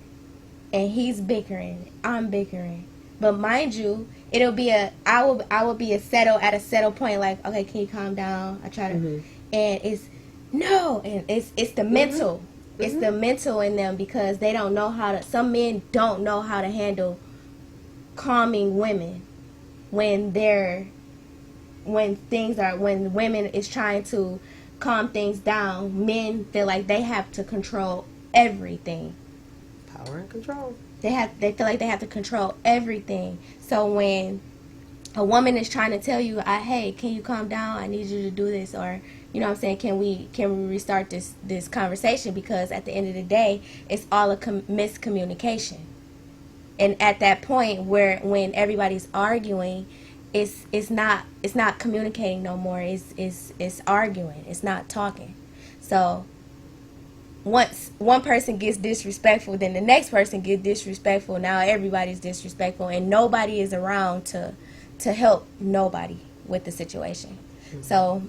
and he's bickering, I'm bickering. But mind you, it'll be I will be at a settle point, like, okay, can you calm down? I try to, and it's no, and it's the mental. It's the mental in them because they don't know how to. Some men don't know how to handle calming women when women is trying to calm things down. Men feel like they have to control everything. Power and control. They feel like they have to control everything. So when a woman is trying to tell you, hey, can you calm down? I need you to do this, or you know what I'm saying, can we restart this conversation, because at the end of the day, it's all a miscommunication. And at that point when everybody's arguing, it's not communicating no more. It's arguing. It's not talking. So once one person gets disrespectful, then the next person gets disrespectful. Now everybody's disrespectful, and nobody is around to help nobody with the situation. So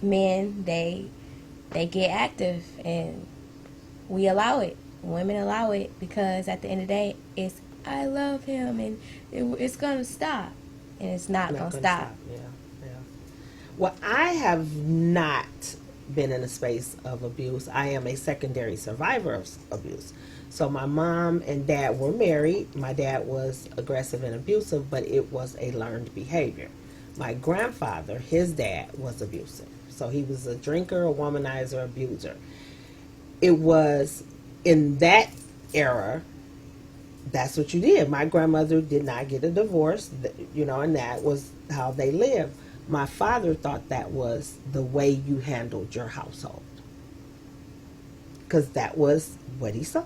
men, they get active, and we allow it. Women allow it because at the end of the day, it's I love him, and it's gonna stop, and it's not gonna stop. Yeah. Well, I have not been in a space of abuse. I am a secondary survivor of abuse. So my mom and dad were married. My dad was aggressive and abusive, but it was a learned behavior. My grandfather, his dad, was abusive. So he was a drinker, a womanizer, abuser. It was in that era, that's what you did. My grandmother did not get a divorce, and that was how they lived. My father thought that was the way you handled your household, because that was what he saw.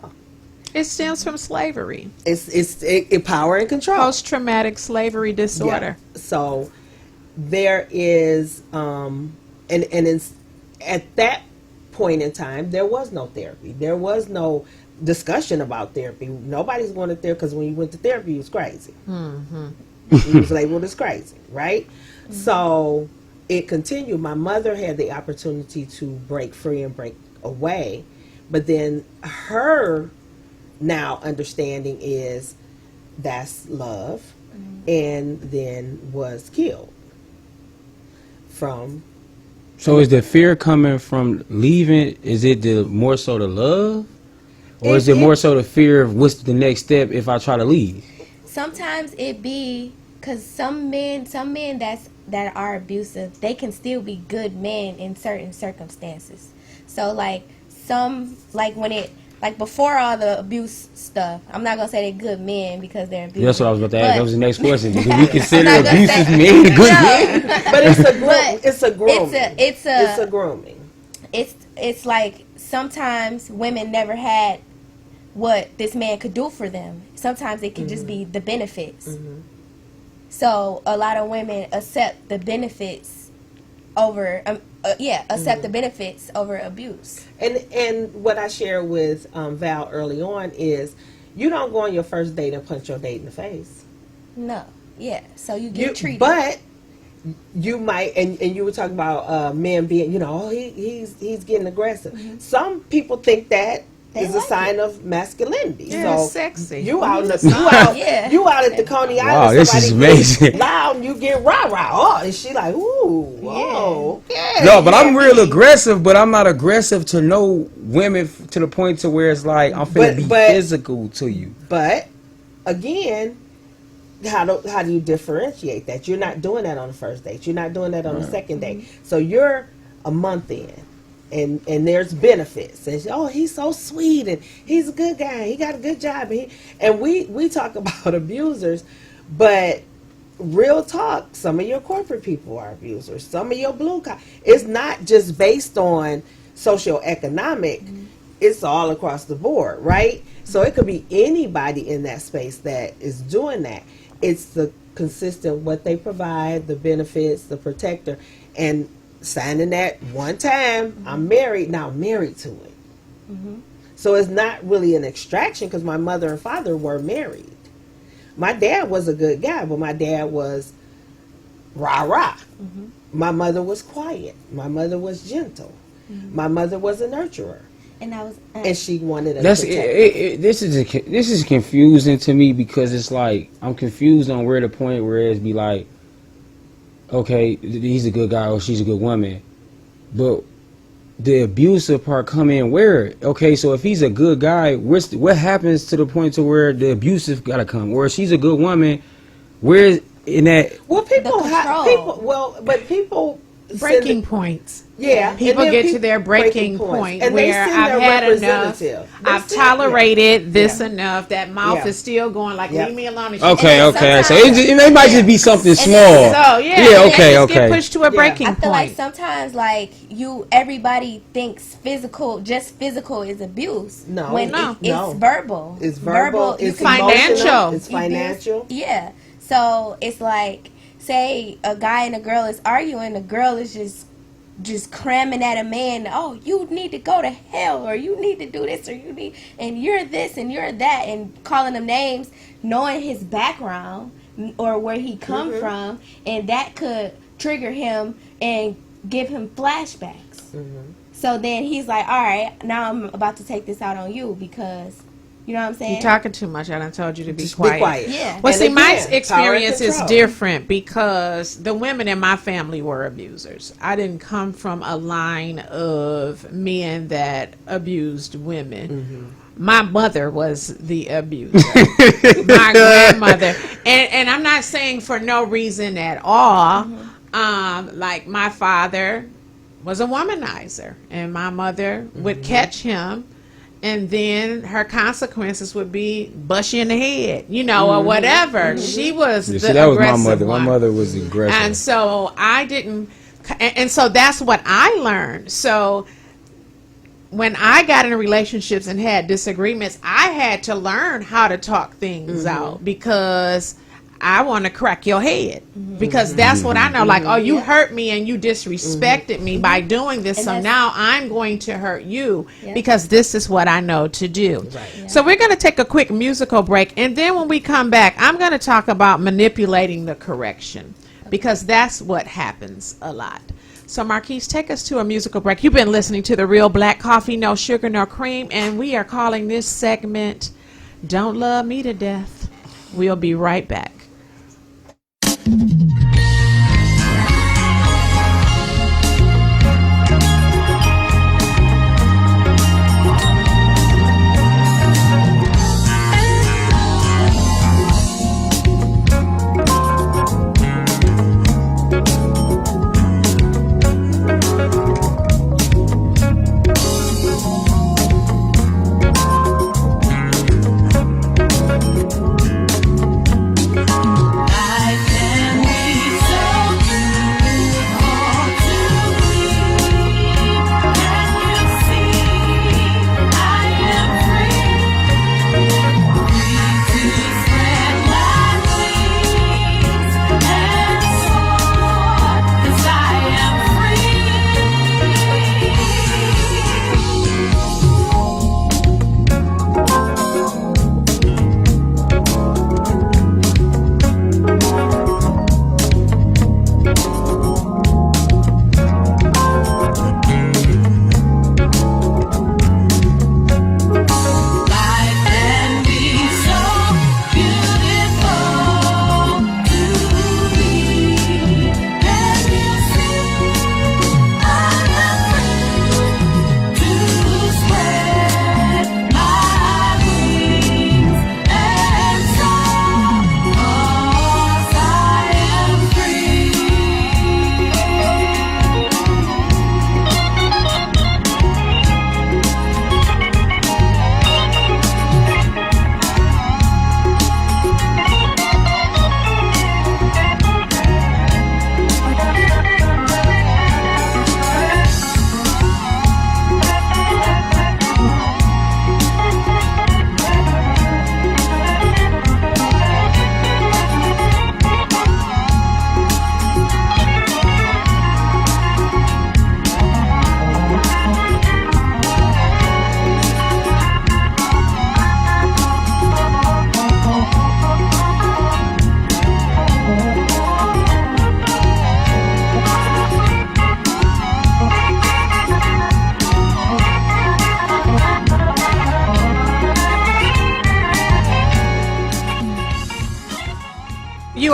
It stems from slavery. It's power and control. Post-traumatic slavery disorder. Yeah. So there is, at that point in time, there was no therapy. There was no discussion about therapy. Nobody's going to therapy, because when you went to therapy, you was crazy. You was labeled as crazy, right? So it continued. My mother had the opportunity to break free and break away, but then her now understanding is that's love, and then was killed from. So is the fear coming from leaving? Is it more so the love, or is it more so the fear of what's the next step if I try to leave? Sometimes it be because some men that are abusive, they can still be good men in certain circumstances. So before all the abuse stuff, I'm not gonna say they're good men because they're abusive. That's what I was about to ask. That was the next question. Do we consider abusive men good men? But it's a grooming. It's a grooming. It's like sometimes women never had what this man could do for them. Sometimes it can just be the benefits. So a lot of women accept the benefits over the benefits over abuse. And what I share with Val early on is, You don't go on your first date and punch your date in the face. No. Yeah. So you get treated. But you might, and you were talking about men being, he's getting aggressive. Some people think that is a sign of masculinity. Yeah, so it's sexy. You out at the Coney Island. Wow, this is somebody gets amazing. loud, and you get rah rah. Oh, and she like, ooh, whoa, okay. No, but I'm real aggressive, but I'm not aggressive to no women to the point to where it's like I'm finna be physical to you. But again, how do you differentiate that? You're not doing that on the first date. You're not doing that on the second date. So you're a month in, and there's benefits. And he's so sweet, and he's a good guy. He got a good job. And we talk about abusers, but real talk, some of your corporate people are abusers. Some of your blue collar. It's not just based on socioeconomic. It's all across the board, right? So it could be anybody in that space that is doing that. It's the consistent what they provide, the benefits, the protector, and signing that one time. I'm married now. I'm married to it. So it's not really an extraction because my mother and father were married. My dad was a good guy, but my dad was rah rah. My mother was quiet. My mother was gentle. My mother was a nurturer. And I was, and she wanted a This protector. is confusing to me because it's like I'm confused on where the point where it's be like, okay, he's a good guy or she's a good woman, but the abusive part come in where? Okay, so if he's a good guy, what happens to the point to where the abusive gotta come? Or if she's a good woman, where in that? Well, people breaking points. Yeah, people get to their breaking point and where I've had enough. I've tolerated this enough. That mouth is still going like, leave me alone. Okay. So it might just be something small. So get pushed to a breaking point. I feel like sometimes everybody thinks just physical is abuse. No, it's verbal. It's verbal. It's financial. It's financial. Yeah. So it's like, say a guy and a girl is arguing, the girl is just cramming at a man, oh, you need to go to hell, or you need to do this, and you're this and you're that, and calling him names, knowing his background or where he come from, and that could trigger him and give him flashbacks. So then he's like, all right, now I'm about to take this out on you because, you know what I'm saying? You're talking too much. I done told you to be Just quiet. Be quiet. Yeah. Well, And see, my again, experience power and is control. different because the women in my family were abusers. I didn't come from a line of men that abused women. My mother was the abuser. My grandmother. And I'm not saying for no reason at all. Like my father was a womanizer, and my mother would catch him. And then her consequences would be bust you in the head, or whatever. She was the that was aggressive my mother. one. My mother was aggressive. And so I didn't, and so that's what I learned. So when I got in relationships and had disagreements, I had to learn how to talk things out because I want to crack your head because that's what I know. Like, oh, you hurt me and you disrespected me by doing this. So now I'm going to hurt you because this is what I know to do. Right. Yeah. So we're going to take a quick musical break. And then when we come back, I'm going to talk about manipulating the correction because that's what happens a lot. So Marquise, take us to a musical break. You've been listening to The Real Black Coffee, No Sugar, No Cream. And we are calling this segment, Don't Love Me to Death. We'll be right back.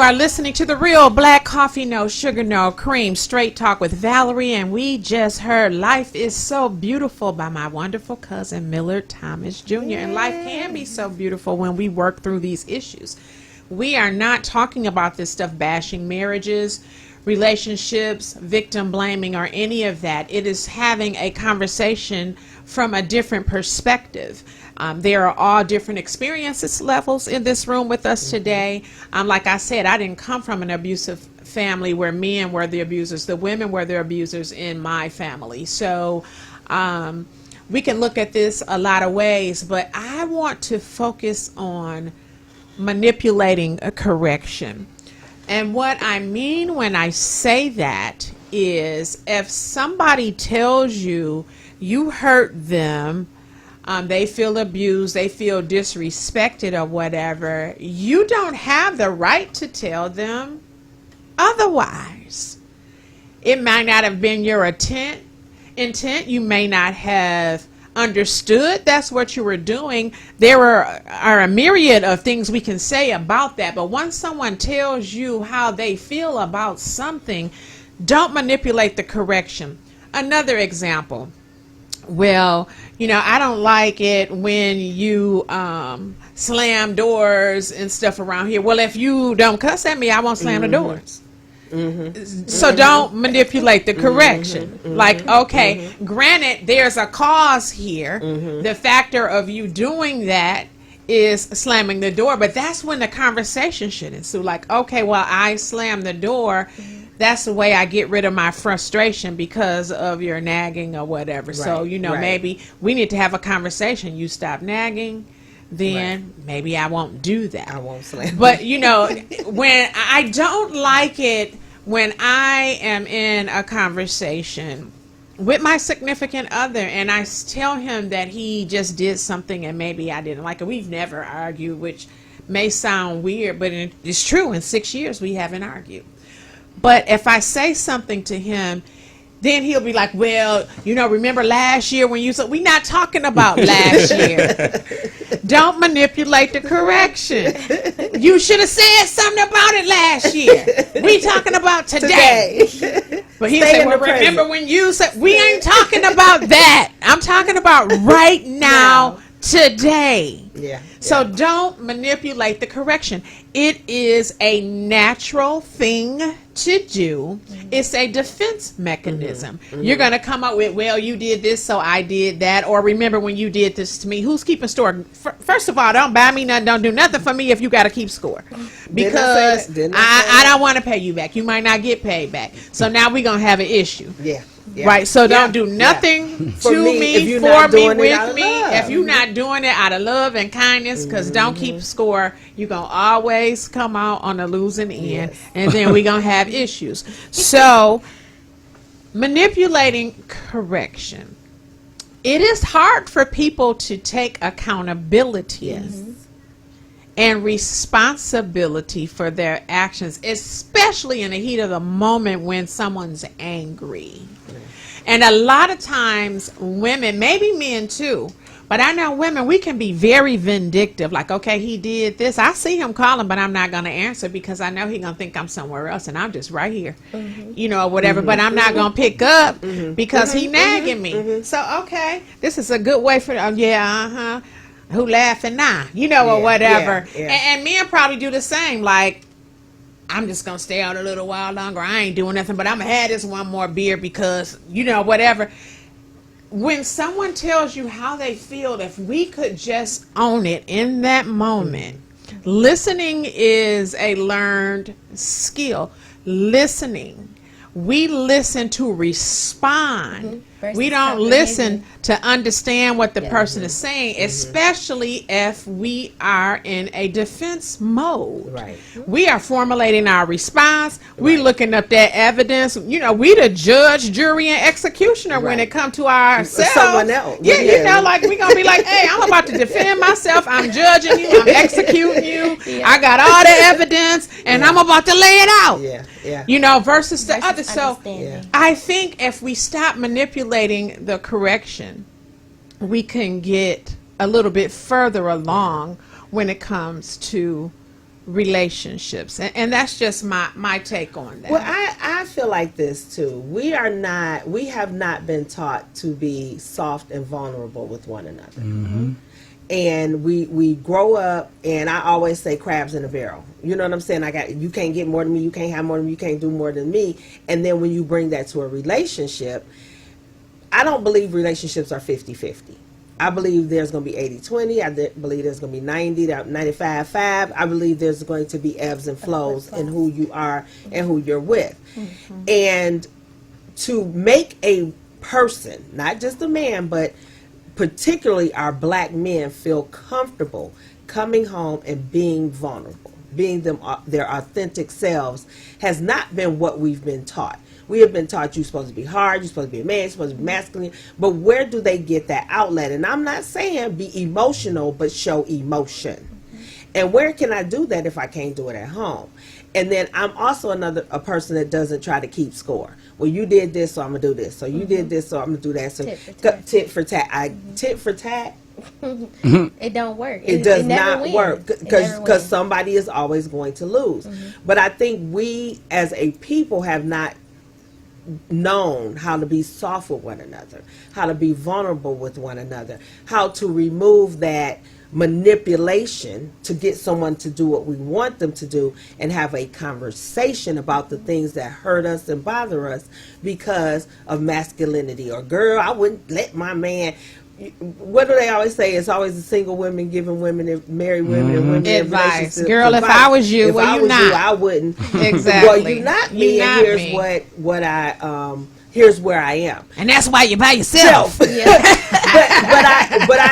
are listening to The Real Black Coffee, No Sugar, No Cream, Straight Talk with Valerie, and we just heard Life is So Beautiful by my wonderful cousin Millard Thomas Jr. And life can be so beautiful when we work through these issues. We are not talking about this stuff bashing marriages, relationships, victim blaming, or any of that. It is having a conversation from a different perspective. There are all different experiences levels in this room with us today. Like I said, I didn't come from an abusive family where men were the abusers. The women were the abusers in my family. So we can look at this a lot of ways, but I want to focus on manipulating a correction. And what I mean when I say that is if somebody tells you you hurt them, they feel abused, they feel disrespected or whatever, you don't have the right to tell them otherwise. It might not have been your intent. You may not have understood that's what you were doing. There are a myriad of things we can say about that, but once someone tells you how they feel about something, don't manipulate the correction. Another example. Well, I don't like it when you slam doors and stuff around here. Well, if you don't cuss at me, I won't slam the doors. So don't manipulate the correction. Like, okay, granted, there's a cause here. The factor of you doing that is slamming the door, but that's when the conversation should ensue. Like, okay, well, I slammed the door. That's the way I get rid of my frustration because of your nagging or whatever. So, maybe we need to have a conversation. You stop nagging, then maybe I won't do that. I won't slam. But, when I don't like it when I am in a conversation with my significant other and I tell him that he just did something and maybe I didn't like it. We've never argued, which may sound weird, but it's true. In 6 years, we haven't argued. But if I say something to him, then he'll be like, well, remember last year when you said, we're not talking about last year. Don't manipulate the correction. You should have said something about it last year. We talking about today. But he said, well, remember when you said, we ain't talking about that. I'm talking about right now. Today. So don't manipulate the correction. It is a natural thing to do. It's a defense mechanism. You're going to come up with, well, you did this, so I did that. Or remember when you did this to me. Who's keeping score? First of all, don't buy me nothing. Don't do nothing for me if you got to keep score. Because I don't want to pay you back. You might not get paid back. So now we're going to have an issue. Right, so don't do nothing to me, for me, with me. If you're not doing it out of love and kindness, because don't keep score, you're going to always come out on the losing end, and then we're going to have issues. So, manipulating correction. It is hard for people to take accountability and responsibility for their actions, especially in the heat of the moment when someone's angry. And a lot of times women, maybe men too, but I know women, we can be very vindictive. Like, okay, he did this. I see him calling, but I'm not going to answer because I know he's going to think I'm somewhere else and I'm just right here, or whatever. But I'm not going to pick up because he nagging me. So, okay, this is a good way for, who laughing now, or whatever. And men probably do the same. Like, I'm just going to stay out a little while longer. I ain't doing nothing, but I'm going to have this one more beer because, whatever. When someone tells you how they feel, if we could just own it in that moment. Listening is a learned skill. Listening. We listen to respond. We don't listen to understand what the person is saying, especially if we are in a defense mode. We are formulating our response. We looking up that evidence. We the judge, jury, and executioner when it comes to ourselves. Someone else. Like we gonna be like, hey, I'm about to defend myself. I'm judging you. I'm executing you. I got all the evidence, and I'm about to lay it out. Versus the other. So I think if we stop manipulating the correction, we can get a little bit further along when it comes to relationships, and that's just my take on that. Well, I feel like this too. We have not been taught to be soft and vulnerable with one another. And we grow up, and I always say crabs in a barrel. You know what I'm saying? You can't get more than me, you can't have more than me, you can't do more than me. And then when you bring that to a relationship, I don't believe relationships are 50-50. I believe there's going to be 80-20. I believe there's going to be 95-5. I believe there's going to be ebbs and flows in who you are and who you're with. And to make a person, not just a man, but particularly our black men, feel comfortable coming home and being vulnerable, being their authentic selves, has not been what we've been taught. We have been taught you're supposed to be hard, you're supposed to be a man, you're supposed to be masculine. But where do they get that outlet? And I'm not saying be emotional, but show emotion. And where can I do that if I can't do it at home? And then I'm also a person that doesn't try to keep score. Well, you did this, so I'm gonna do this. So you did this, so I'm gonna do that. So tit for tat. Tit for tat. It don't work. It does never not wins. work It never because wins. somebody is always going to lose. But I think we as a people have not known how to be soft with one another, how to be vulnerable with one another, how to remove that manipulation to get someone to do what we want them to do, and have a conversation about the things that hurt us and bother us because of masculinity. Or, girl, I wouldn't let my man. What do they always say? It's always the single women giving women and married women and women in Advice. relationships Girl, if advice. I was you, if well, I you was not. you, I wouldn't. Exactly. Well, you not me, You and not here's me. what I here's where I am. And that's why you're by yourself. but I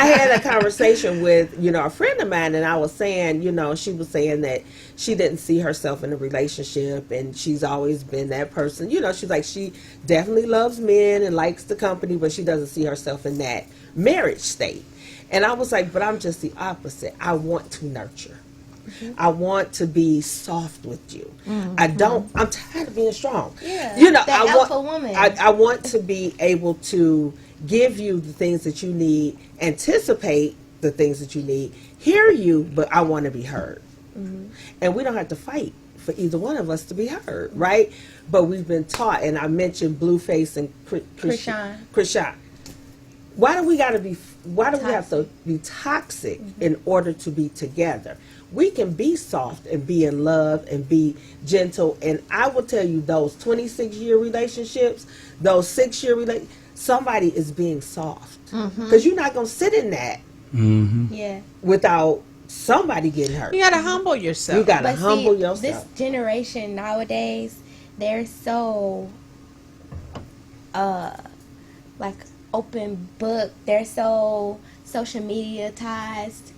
had a conversation with a friend of mine, and I was saying, she was saying that she didn't see herself in a relationship, and she's always been that person. She's like, she definitely loves men and likes the company, but she doesn't see herself in that marriage state. And I was like, but I'm just the opposite. I want to nurture. I want to be soft with you. I'm tired of being strong. Yeah, that I alpha want, woman. I want to be able to give you the things that you need, anticipate the things that you need, hear you, but I want to be heard. And we don't have to fight for either one of us to be heard, right? But we've been taught, and I mentioned Blueface and Krishan. Why do we have to be toxic in order to be together? We can be soft and be in love and be gentle. And I will tell you, those 26-year relationships, those 6-year relationships, somebody is being soft. Because you're not going to sit in that without somebody getting hurt. You gotta humble yourself. You got to But humble see, yourself. This generation nowadays, they're so like open book. They're so social mediatized.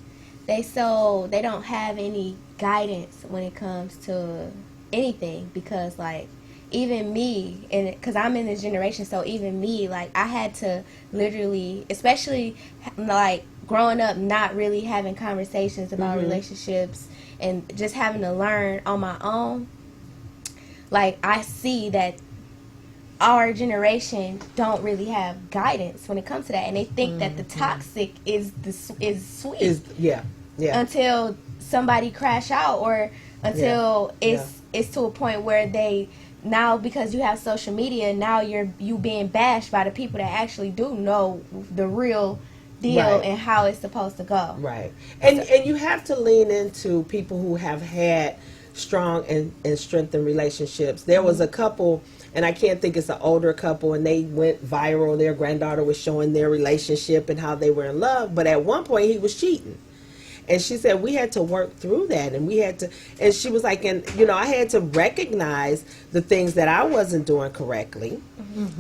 They don't have any guidance when it comes to anything, because like even me, and because I'm in this generation, so even me, like I had to literally, especially like growing up, not really having conversations about relationships and just having to learn on my own. Like I see that our generation don't really have guidance when it comes to that, and they think that the toxic is sweet. Yeah. Until somebody crash out, or until it's to a point where they now, because you have social media, now you being bashed by the people that actually do know the real deal and how it's supposed to go. Right. And you have to lean into people who have had strong and strengthened relationships. There was a couple, and I can't think, it's an older couple, and they went viral. Their granddaughter was showing their relationship and how they were in love, but at one point he was cheating. And she said, we had to work through that, and she was like, I had to recognize the things that I wasn't doing correctly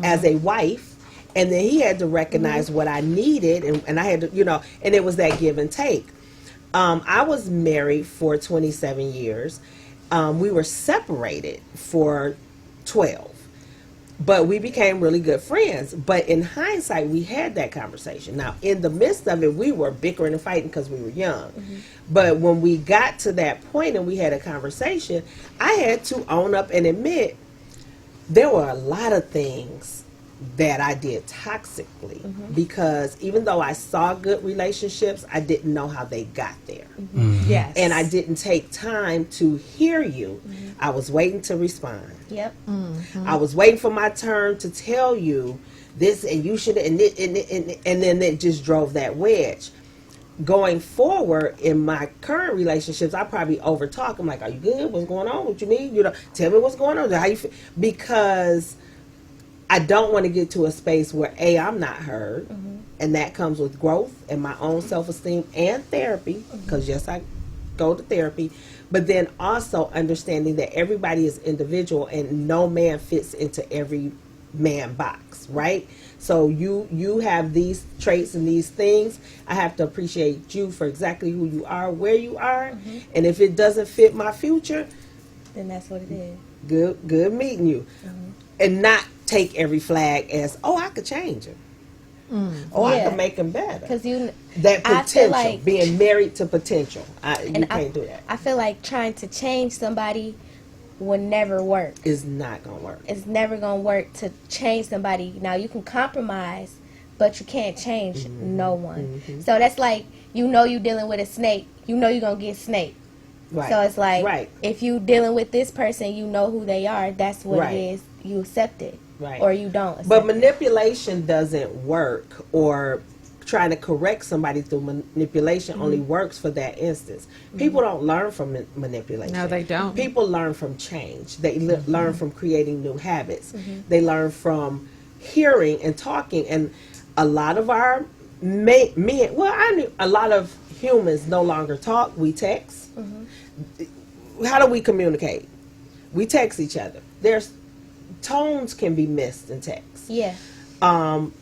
as a wife, and then he had to recognize what I needed, and I had to, and it was that give and take. I was married for 27 years. We were separated for 12. But we became really good friends. But in hindsight, we had that conversation. Now, in the midst of it, we were bickering and fighting because we were young. But when we got to that point and we had a conversation, I had to own up and admit there were a lot of things that I did toxically, because even though I saw good relationships, I didn't know how they got there. Yes. And I didn't take time to hear you. I was waiting to respond. Yep. I was waiting for my turn to tell you this, and you should, and then it just drove that wedge. Going forward in my current relationships, I probably overtalk. I'm like, "Are you good? What's going on? What you need? You know, tell me what's going on. How you feel?" Because I don't want to get to a space where I'm not heard, and that comes with growth and my own self-esteem and therapy. Because yes, I go to therapy, but then also understanding that everybody is individual and no man fits into every man box, right? So you have these traits and these things. I have to appreciate you for exactly who you are, where you are, and if it doesn't fit my future, Then that's what it is. good meeting you, and not take every flag as, oh, I could change him. Oh, I Yeah. can make him better. Because That I feel potential, like- being married to potential, you And can't do that. I feel like trying to change somebody will never work. It's not gonna work. It's never going to work to change somebody. Now, you can compromise, but you can't change no one. So that's like, you dealing with a snake. You know you're going to get snake. Right. So it's like, right, if you dealing with this person, you know who they are. That's what Right. it is. You accept it. right. Or you don't accept But it. manipulation doesn't work, or trying to correct somebody through manipulation only works for that instance. People don't learn from manipulation. No, they don't. People learn from change. They learn from creating new habits. They learn from hearing and talking. And a lot of our men, a lot of humans no longer talk. We text. How do we communicate? We text each other. There's tones can be missed in text. Yeah.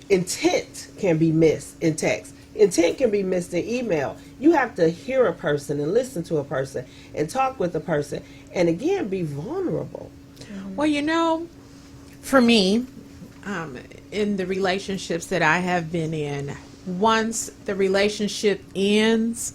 Intent can be missed in text. Intent can be missed in email. You have to hear a person and listen to a person and talk with a person, and again, be vulnerable. Well, for me, in the relationships that I have been in, once the relationship ends,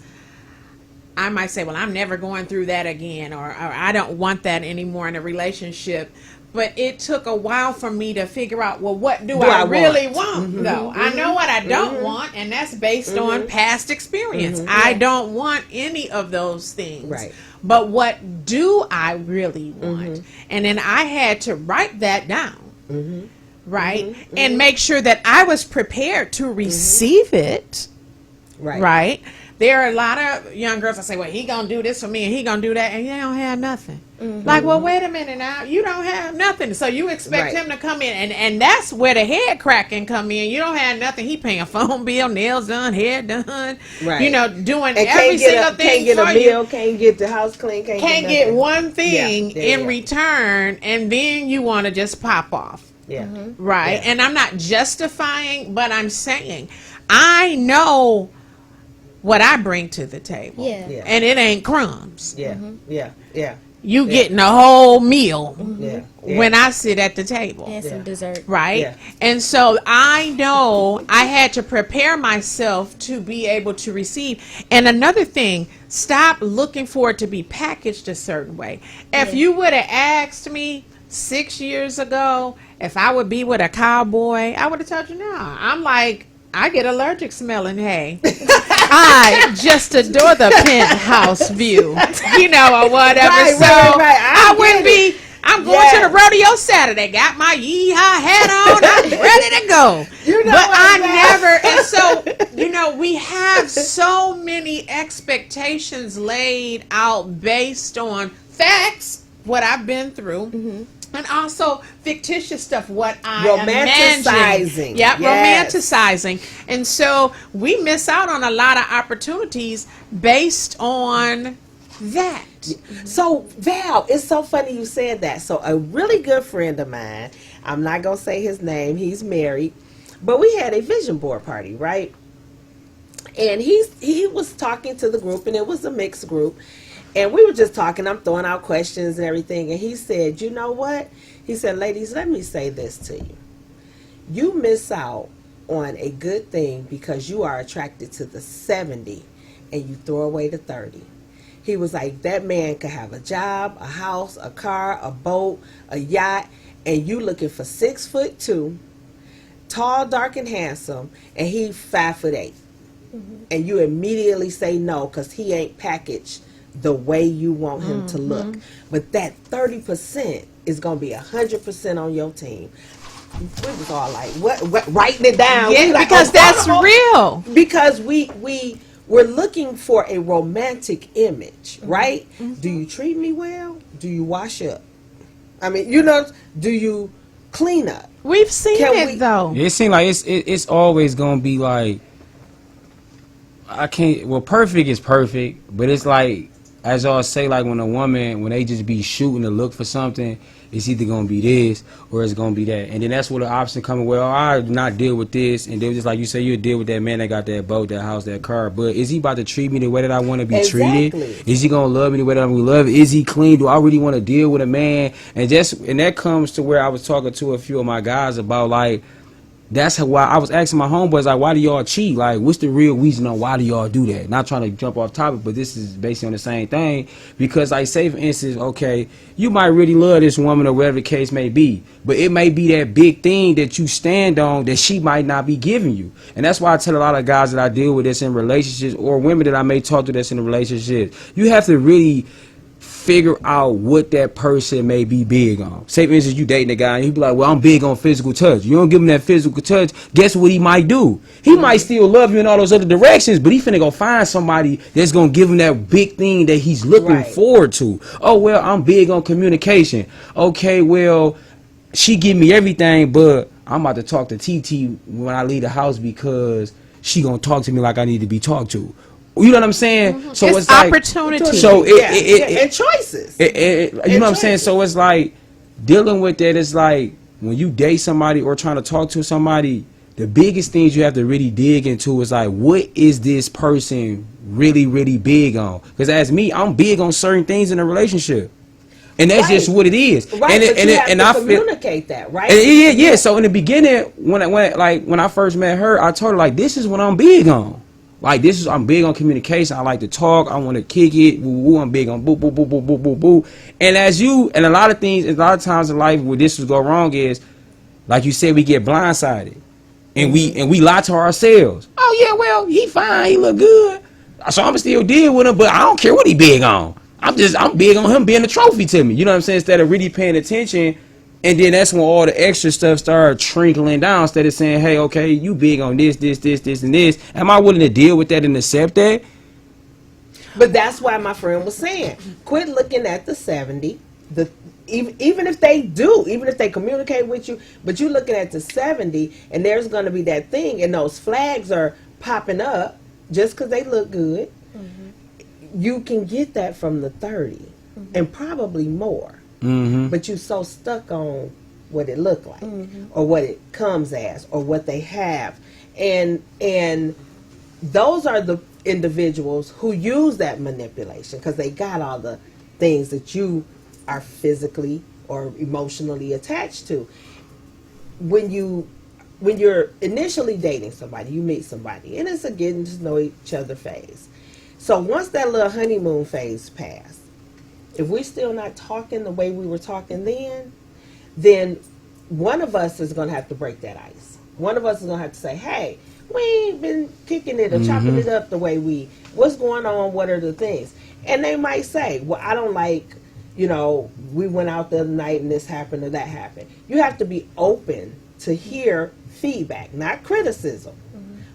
I might say, well, I'm never going through that again, or I don't want that anymore in a relationship. But it took a while for me to figure out, well, what do I really want, though? I know what I don't want, and that's based on past experience. I don't want any of those things. Right. But what do I really want? And then I had to write that down, right? And make sure that I was prepared to receive it, right? There are a lot of young girls that say, well, he gonna do this for me and he gonna do that, and they don't have nothing. Like, well, wait a minute now, you don't have nothing, so you expect him to come in, and that's where the head cracking come in. You don't have nothing. He paying phone bill, nails done, hair done, doing And every single thing can't get for a meal, you. can't get the house clean, Can't get get one thing Yeah, there you in go. return, and then you want to just pop off. Yeah. Right. Yeah. And I'm not justifying, but I'm saying I know what I bring to the table. Yeah. Yeah. And it ain't crumbs. Yeah. Yeah. Yeah. You getting a whole meal Yeah. when I sit at the table. And some dessert. Right? Yeah. And so I know I had to prepare myself to be able to receive. And another thing, stop looking for it to be packaged a certain way. If you would have asked me 6 years ago if I would be with a cowboy, I would have told you no. I'm like, I get allergic smelling hay. I just adore the penthouse view, or whatever. Right, so right. I wouldn't be. I'm going to the rodeo Saturday. Got my yeehaw hat on. I'm ready to go. But I never. And so, we have so many expectations laid out based on facts, what I've been through. And also fictitious stuff, what I Romanticizing. imagine. Yep, Yes. romanticizing. And so we miss out on a lot of opportunities based on that. So, Val, it's so funny you said that. So, a really good friend of mine, I'm not going to say his name, he's married, but we had a vision board party, right? And he was talking to the group, and it was a mixed group. And we were just talking, I'm throwing out questions and everything. And he said, you know what? He said, ladies, let me say this to you. You miss out on a good thing because you are attracted to the 70 and you throw away the 30. He was like, that man could have a job, a house, a car, a boat, a yacht, and you looking for 6'2", tall, dark, and handsome, and he 5'8", and you immediately say no because he ain't packaged the way you want him to look. But that 30% is gonna be 100% on your team. We was all like, what writing it down. Yeah, We like, because oh, that's oh, real. because we're looking for a romantic image, right? Do you treat me well? Do you wash up? I mean, do you clean up? We've seen Can it we- though. It seems like it's always gonna be like, I can't. Well, perfect is perfect, but it's like, as y'all say, like when they just be shooting to look for something, it's either gonna be this or it's gonna be that, and then that's where the option coming. Well, I not deal with this, and then just like you say, you deal with that man that got that boat, that house, that car. But is he about to treat me the way that I want to be treated? Exactly. Is he gonna love me the way that I'm gonna love? Is he clean? Do I really want to deal with a man? And that comes to where I was talking to a few of my guys about, like, that's why I was asking my homeboys, like, why do y'all cheat? Like, what's the real reason on why do y'all do that? Not trying to jump off topic, but this is basically on the same thing. Because, like, say for instance, okay, you might really love this woman or whatever the case may be, but it may be that big thing that you stand on that she might not be giving you. And that's why I tell a lot of guys that I deal with that's in relationships, or women that I may talk to that's in a relationship, you have to really figure out what that person may be big on. Say for instance, you dating a guy and he be like, well, I'm big on physical touch. You don't give him that physical touch, guess what he might do? He might still love you in all those other directions, but he finna go find somebody that's gonna give him that big thing that he's looking Right. forward to. Oh, well, I'm big on communication. Okay, well, she give me everything, but I'm about to talk to TT when I leave the house because she gonna talk to me like I need to be talked to. You know what I'm saying? So It's like opportunity. So and choices. you know what I'm saying? So it's like dealing with that. It's like when you date somebody or trying to talk to somebody, the biggest things you have to really dig into is like, what is this person really, really big on? Because as me, I'm big on certain things in a relationship, and that's just Right. what it is. Right, and but you have to I feel. communicate that, right? Yeah. So in the beginning, when I first met her, I told her, like, this is what I'm big on. Like, I'm big on communication. I like to talk. I want to kick it. Woo, woo, I'm big on boo, boo, boo, boo, boo, boo, boo. And a lot of times in life where this would go wrong is, like you said, we get blindsided, and we lie to ourselves. Oh yeah, well, he fine, he look good, so I'm still deal with him, but I don't care what he big on. I'm big on him being a trophy to me. You know what I'm saying? Instead of really paying attention. And then that's when all the extra stuff started trickling down. Instead of saying, hey, okay, you big on this, and this. Am I willing to deal with that and accept that? But that's why my friend was saying, quit looking at the 70. Even if they communicate with you, but you're looking at the 70, and there's going to be that thing, and those flags are popping up just because they look good. You can get that from the 30, and probably more. But you're so stuck on what it looked like, or what it comes as, or what they have, and those are the individuals who use that manipulation because they got all the things that you are physically or emotionally attached to. When you're initially dating somebody, you meet somebody, and it's a getting to know each other phase. So once that little honeymoon phase passed, if we're still not talking the way we were talking then one of us is going to have to break that ice. One of us is going to have to say, hey, we ain't been kicking it or chopping it up the way what's going on, what are the things? And they might say, well, I don't like, we went out the other night and this happened or that happened. You have to be open to hear feedback, not criticism,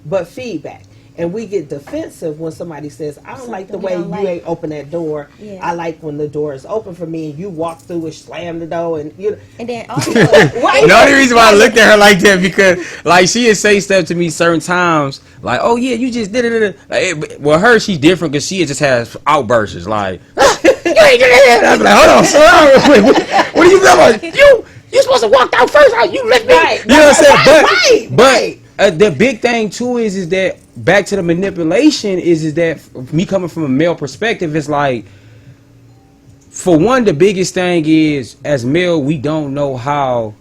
but feedback. And we get defensive when somebody says, I don't like the way you ain't open that door. Yeah. I like when the door is open for me and you walk through and slam the door and And then also, The only reason why I looked at her like that because, like, she would say stuff to me certain times, like, "Oh yeah, you just did it." Like, well, her, she's different because she just has outbursts, like, "You ain't did it." I'm like, "Hold on, sir. What are you talking about? You supposed to walk out first. How you let me?" Right. You know what I'm saying? Right. The big thing too is that back to the manipulation is that me coming from a male perspective, it's like, for one, the biggest thing is, as male, we don't know how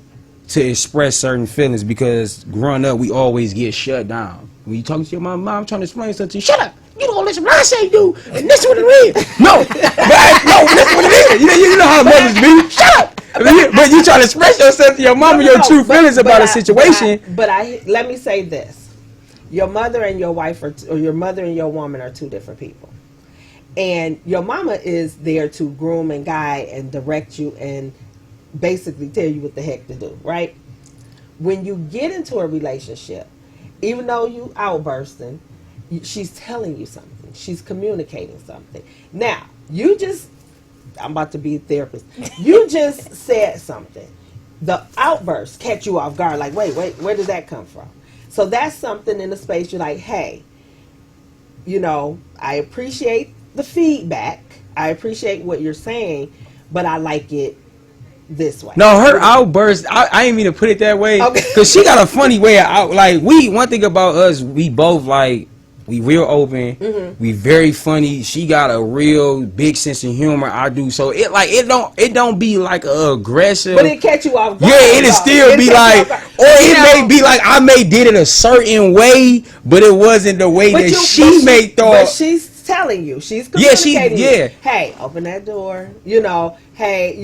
to express certain feelings because growing up, we always get shut down. When you talking to your mom trying to explain something to you, shut up. You don't listen to what I say, dude. And this is what it is. No, this is what it is. You know how mothers be. Shut up. But you try to express yourself to your mama, your true feelings about a situation. But let me say this: your mother and your wife or your mother and your woman are two different people, and your mama is there to groom and guide and direct you and basically tell you what the heck to do, right? When you get into a relationship, even though you outbursting, she's telling you something. She's communicating something. Now, I'm about to be a therapist. You just said something. The outburst catch you off guard. Like, wait, where did that come from? So that's something in the space you're like, hey, I appreciate the feedback. I appreciate what you're saying, but I like it this way. No, her outburst, I didn't mean to put it that way. Okay. Because she got a funny way of like, one thing about us, we both like, we real open, we very funny. She got a real big sense of humor. I do. So it don't be like aggressive. But it catch you off guard. Yeah, it'll still be like, or it may be like I may did it a certain way, but it wasn't the way that she may thought. But she's telling you, she's communicating. Yeah. Hey, open that door. Hey,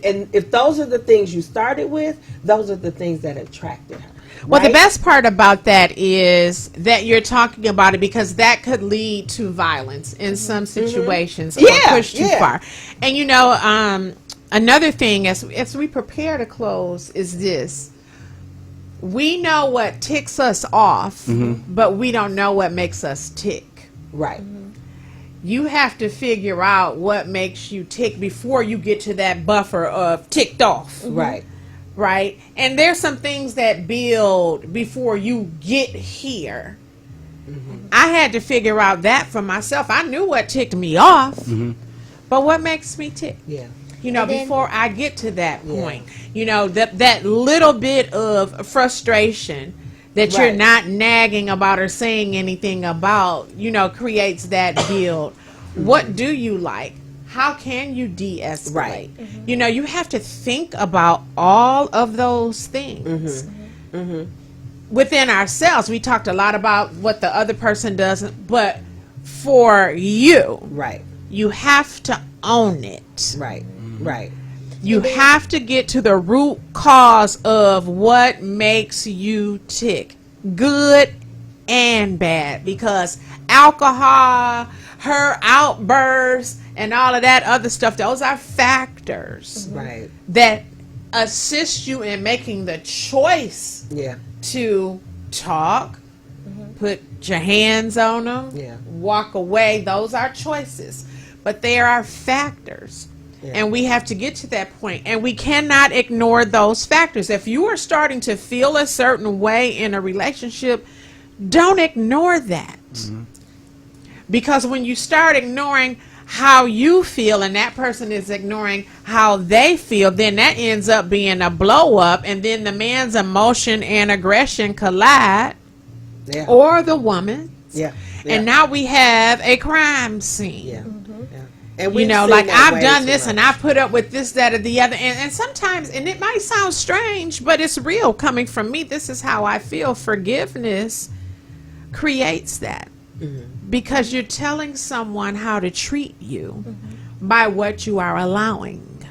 and if those are the things you started with, those are the things that attracted her. Well, right? the best part about that is that you're talking about it because that could lead to violence in some situations or push too far. And another thing as we prepare to close is this. We know what ticks us off, but we don't know what makes us tick. Right. You have to figure out what makes you tick before you get to that buffer of ticked off. Right. Right? And there's some things that build before you get here. I had to figure out that for myself. I knew what ticked me off, but what makes me tick? Yeah. Before I get to that point, that little bit of frustration that you're not nagging about or saying anything about, creates that build. What do you like? How can you de-escalate? Right. You have to think about all of those things. Within ourselves, we talked a lot about what the other person does, but for you, you have to own it. Right. Right. You have to get to the root cause of what makes you tick, good and bad, because alcohol, her outbursts, and all of that other stuff, those are factors that assist you in making the choice to talk, put your hands on them, walk away. Those are choices, but there are factors. And we have to get to that point, and we cannot ignore those factors. If you are starting to feel a certain way in a relationship, don't ignore that. Because when you start ignoring how you feel and that person is ignoring how they feel, then that ends up being a blow up, and then the man's emotion and aggression collide, or the woman's. And now we have a crime scene. And I've done this and I put up with this, that, or the other. And sometimes, and it might sound strange, but it's real coming from me. This is how I feel. Forgiveness creates that. Because you're telling someone how to treat you by what you are allowing.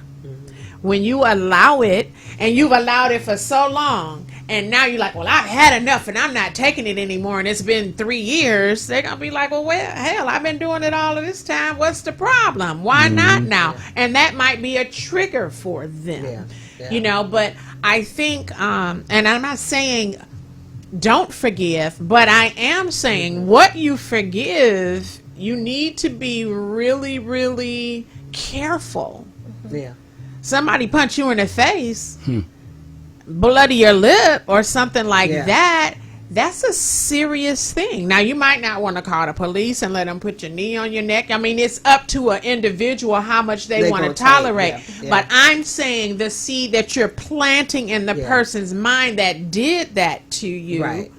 When you allow it, and you've allowed it for so long, and now you're like, well, I've had enough and I'm not taking it anymore, and it's been 3 years, they're going to be like, well, hell, I've been doing it all of this time. What's the problem? Why not now? And that might be a trigger for them. But I think, and I'm not saying don't forgive, but I am saying what you forgive, you need to be really, really careful. Somebody punch you in the face, bloody your lip or something like that, that's a serious thing. Now, you might not want to call the police and let them put your knee on your neck. I mean, it's up to an individual how much they want to tolerate. But I'm saying the seed that you're planting in the person's mind that did that to you,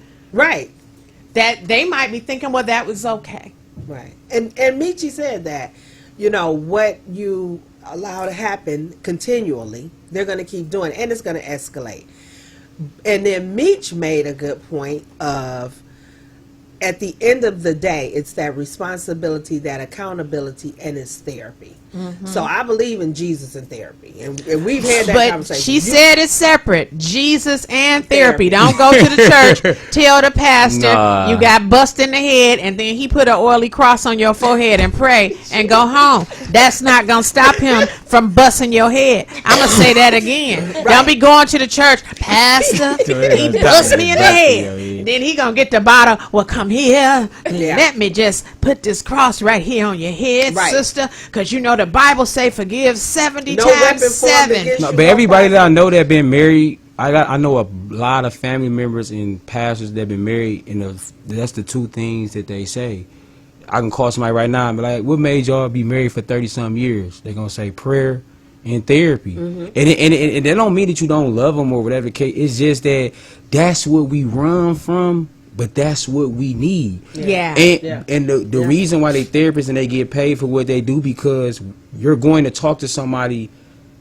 that they might be thinking, well, that was okay. And Michi said that, what you allow to happen continually, they're going to keep doing it, and it's going to escalate. And then Meech made a good point of, at the end of the day, it's that responsibility, that accountability, and it's therapy. So I believe in Jesus and therapy, and we've had that But conversation. she said it's separate. Jesus and therapy. Don't go to the church. Tell the pastor Nah. you got bust in the head, and then he put an oily cross on your forehead and pray and go home. That's not gonna stop him from busting your head. I'm gonna say that again. Don't be going to the church, pastor. He bust me in the head. Then he gonna get the bottle. Well, come here. Yeah. Let me just put this cross right here on your head, Right. sister, because you know the Bible say forgive 70 No times weapon formed 7. against No, you but will everybody that I prosper. know that been married, I know a lot of family members and pastors that been married, and that's the two things that they say. I can call somebody right now and be like, "What made y'all be married for 30-some years?" They're gonna say prayer and therapy, and that don't mean that you don't love them or whatever the case. It's just that that's what we run from, but that's what we need. Yeah. And the reason why they therapists and they get paid for what they do, because you're going to talk to somebody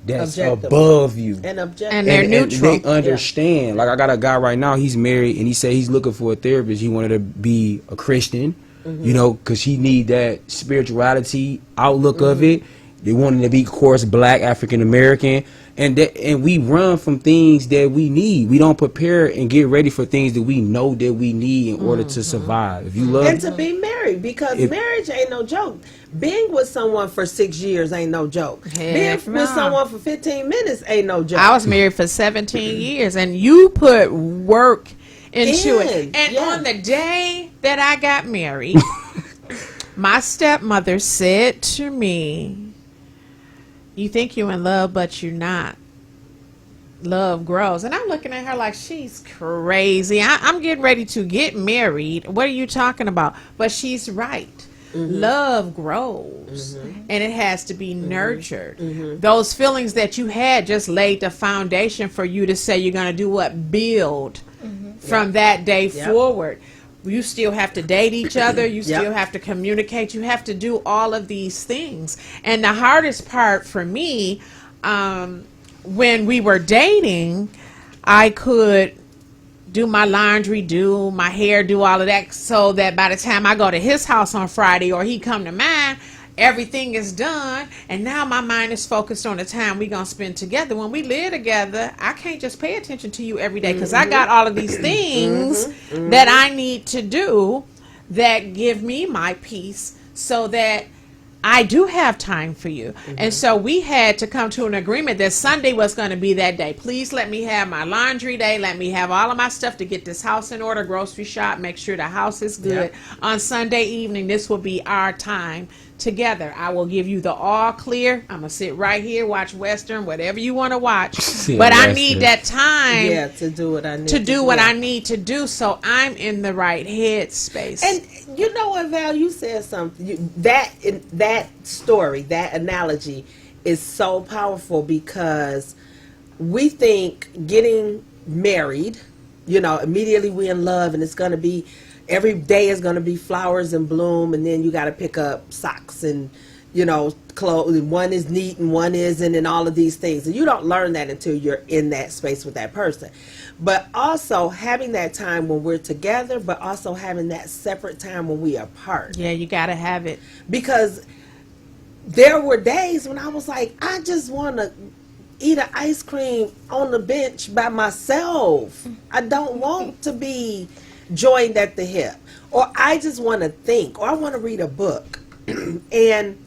that's Objective. above you. And objective. And they're neutral. They understand. Like I got a guy right now, he's married, and he said he's looking for a therapist. He wanted to be a Christian, you know, because he need that spirituality outlook of it. They wanted to be, of course, Black, African American, and we run from things that we need. We don't prepare and get ready for things that we know that we need in order to survive. If you love, And to be married, because marriage ain't no joke. Being with someone for 6 years ain't no joke. Heck Being no. with someone for 15 minutes ain't no joke. I was married for 17 years, and you put work into it. In, And yeah. on the day that I got married, my stepmother said to me, "You think you're in love, but you're not. Love grows." And I'm looking at her like she's crazy. I'm getting ready to get married. What are you talking about? But she's right. Love grows, and it has to be nurtured. Those feelings that you had just laid the foundation for you to say you're going to do what? Build from that day forward. You still have to date each other. You still have to communicate. You have to do all of these things. And the hardest part for me, when we were dating, I could do my laundry, do my hair, do all of that, so that by the time I go to his house on Friday or he come to mine, everything is done. And now my mind is focused on the time we gonna spend together. When we live together, I can't just pay attention to you every day, because I got all of these things that I need to do that give me my peace, so that I do have time for you. And so we had to come to an agreement that Sunday was going to be that day. Please let me have my laundry day. Let me have all of my stuff to get this house in order, grocery shop, make sure the house is good. On Sunday evening, this will be our time together. I will give you the all clear. I'm going to sit right here, watch Western, whatever you want to watch. Yeah, but I Western. need that time to do what I need to do what I need to do, so I'm in the right headspace. And you know what, Val? You said something. That story, that analogy, is so powerful, because we think getting married, immediately we in love, and it's going to be, every day is going to be flowers and bloom, and then you got to pick up socks and clothes, and one is neat and one isn't, and all of these things, and you don't learn that until you're in that space with that person. But also having that time when we're together, but also having that separate time when we are apart. Yeah, you got to have it. Because there were days when I was like, I just want to eat an ice cream on the bench by myself. I don't want to be joined at the hip, or I just want to think, or I want to read a book. And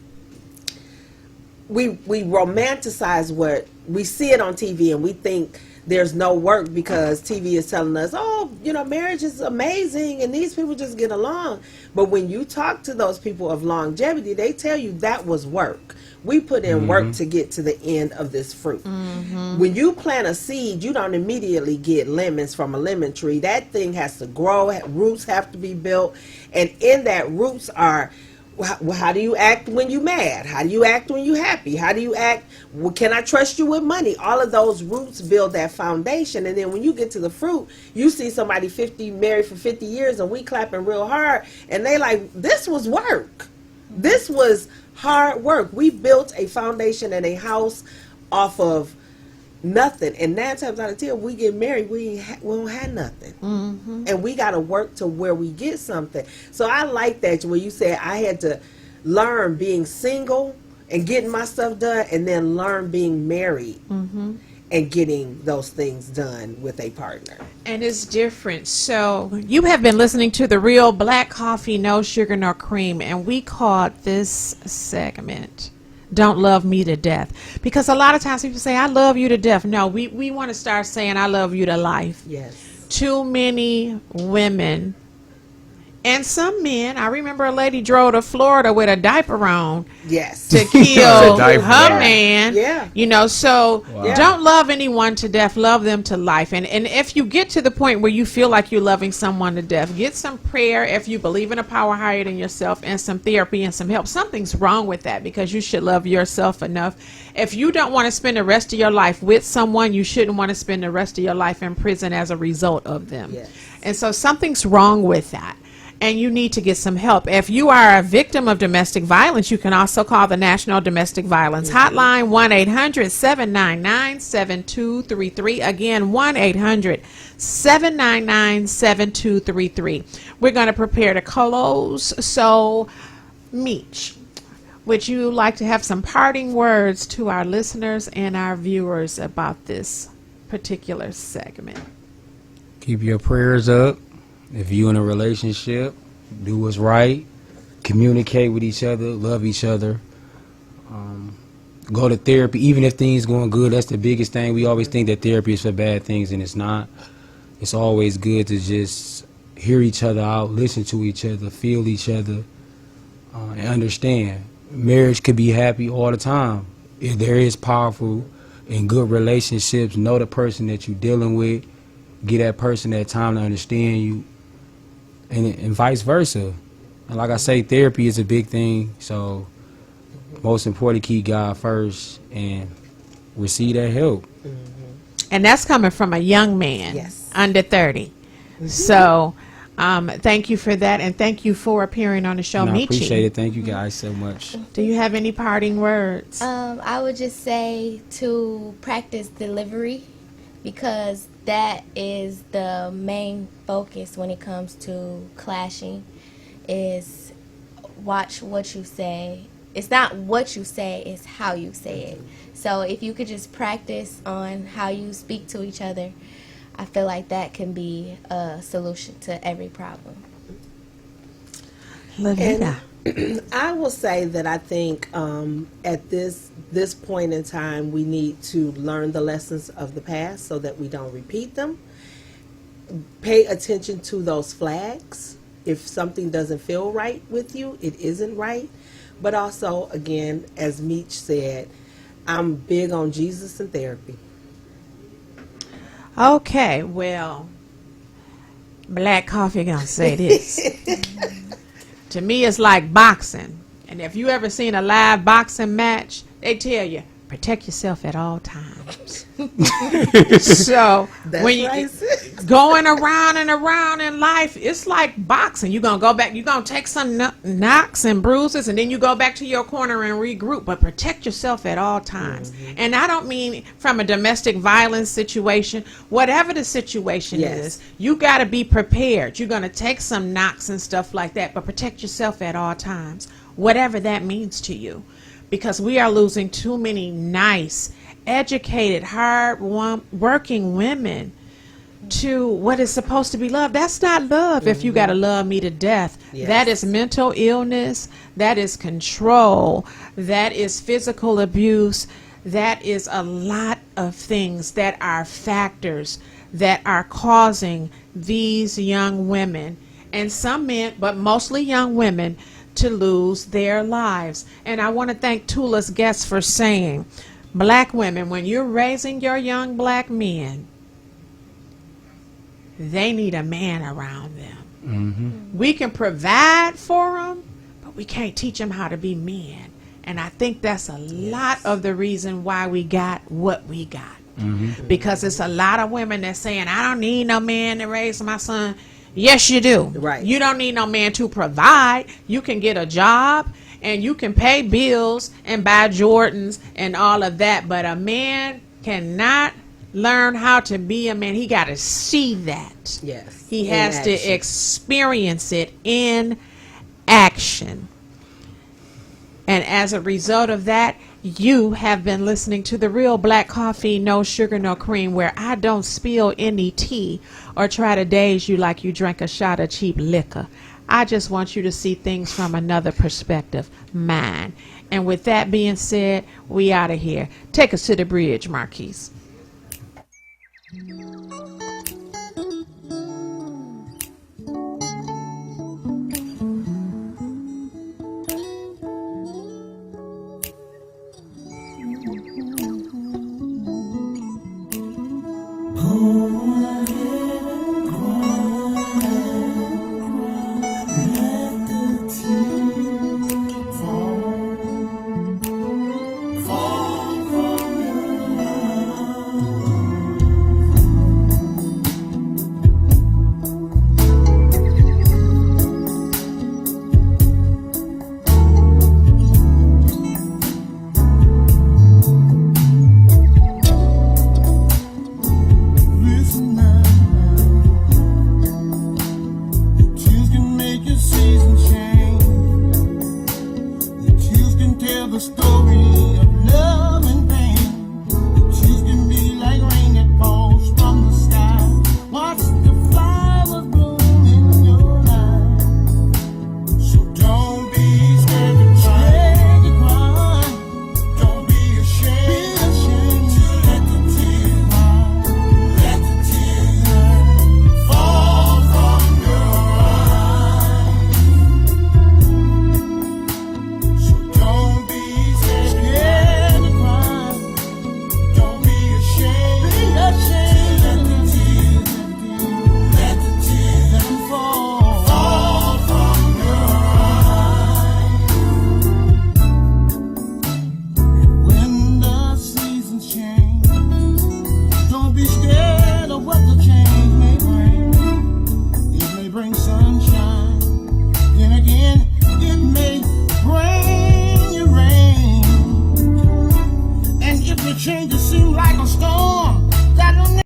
we romanticize what we see it on TV, and we think there's no work because TV is telling us, oh, marriage is amazing and these people just get along. But when you talk to those people of longevity, they tell you that was work. We put in work to get to the end of this fruit. When you plant a seed, you don't immediately get lemons from a lemon tree. That thing has to grow, roots have to be built. And in that, roots are, how do you act when you mad? How do you act when you happy? How do you act? Well, can I trust you with money? All of those roots build that foundation. And then when you get to the fruit, you see somebody married for 50 years and we clapping real hard. And they like, this was work. This was hard work. We built a foundation and a house off of nothing. And 9 times out of 10, we get married, we don't have nothing. And we got to work to where we get something. So I like that where you said I had to learn being single and getting my stuff done, and then learn being married and getting those things done with a partner. And it's different. So you have been listening to the Real Black Coffee, No Sugar Nor Cream, and we called this segment Don't Love Me to Death. Because a lot of times people say, I love you to death. No, we want to start saying, I love you to life. Yes. Too many women and some men. I remember a lady drove to Florida with a diaper on Yes. to kill Diaper. her Yeah. man. Yeah. You know, so Yeah. don't love anyone to death. Love them to life. And if you get to the point where you feel like you're loving someone to death, get some prayer if you believe in a power higher than yourself, and some therapy and some help. Something's wrong with that, because you should love yourself enough. If you don't want to spend the rest of your life with someone, you shouldn't want to spend the rest of your life in prison as a result of them. Yes. And so something's wrong with that, and you need to get some help. If you are a victim of domestic violence, you can also call the National Domestic Violence Hotline, 1-800-799-7233. Again, 1-800-799-7233. We're going to prepare to close. So, Meech, would you like to have some parting words to our listeners and our viewers about this particular segment? Keep your prayers up. If you in a relationship, do what's right. Communicate with each other. Love each other. Go to therapy. Even if things going good, that's the biggest thing. We always think that therapy is for bad things, and it's not. It's always good to just hear each other out, listen to each other, feel each other, and understand. Marriage could be happy all the time. If there is powerful and good relationships, know the person that you're dealing with. Give that person that time to understand you, and vice versa. And like I say, therapy is a big thing. So most important, keep God first and receive that help. And that's coming from a young man, Yes. under 30. So thank you for that, and thank you for appearing on the show, And I Michi. appreciate it. Thank you guys so much. Do you have any parting words? I would just say to practice delivery, because that is the main focus when it comes to clashing, is watch what you say. It's not what you say, it's how you say it. So if you could just practice on how you speak to each other, I feel like that can be a solution to every problem. Lavina. I will say that I think at this point in time, we need to learn the lessons of the past so that we don't repeat them. Pay attention to those flags. If something doesn't feel right with you, it isn't right. But also, again, as Meech said, I'm big on Jesus and therapy. Okay, well, Black Coffee gonna say this. To me, it's like boxing. And if you ever seen a live boxing match, they tell you, protect yourself at all times. So That's when you right. going around and around in life, it's like boxing. You're going to go back, you're going to take some knocks and bruises, and then you go back to your corner and regroup. But protect yourself at all times. And I don't mean from a domestic violence situation. Whatever the situation Yes. is, you got to be prepared. You're going to take some knocks and stuff like that, but protect yourself at all times, whatever that means to you. Because we are losing too many nice, educated, hard-working women to what is supposed to be love. That's not love if you got to love me to death. Yes. That is mental illness. That is control. That is physical abuse. That is a lot of things that are factors that are causing these young women, and some men, but mostly young women, to lose their lives. And I want to thank Tula's guest for saying, black women, when you're raising your young black men, they need a man around them. We can provide for them, but we can't teach them how to be men. And I think that's a lot of the reason why we got what we got. Because it's a lot of women that's saying, I don't need no man to raise my son. Yes, you do. Right. You don't need no man to provide. You can get a job and you can pay bills and buy Jordans and all of that. But a man cannot learn how to be a man. He got to see that. Yes. He In has to action. experience it in action. And as a result of that, you have been listening to the Real Black Coffee, no sugar, no cream, where I don't spill any tea or try to daze you like you drank a shot of cheap liquor. I just want you to see things from another perspective, mine. And with that being said, we out of here. Take us to the bridge, Marquise. Listen now, tears can make your season change. The tears can tell the story of love and pain. The tears can be like rain that falls from the sky. Watch the flowers bloom in your life. So don't be scared to cry. Don't be ashamed to let the tears let the tears fall from your eyes. So don't be scared to cry. Don't be ashamed to let the tears let them fall from your eyes. When the seasons change, don't be scared of what the change may bring. It may bring sunshine, then again, it may bring you rain. And if the changes seem like a storm,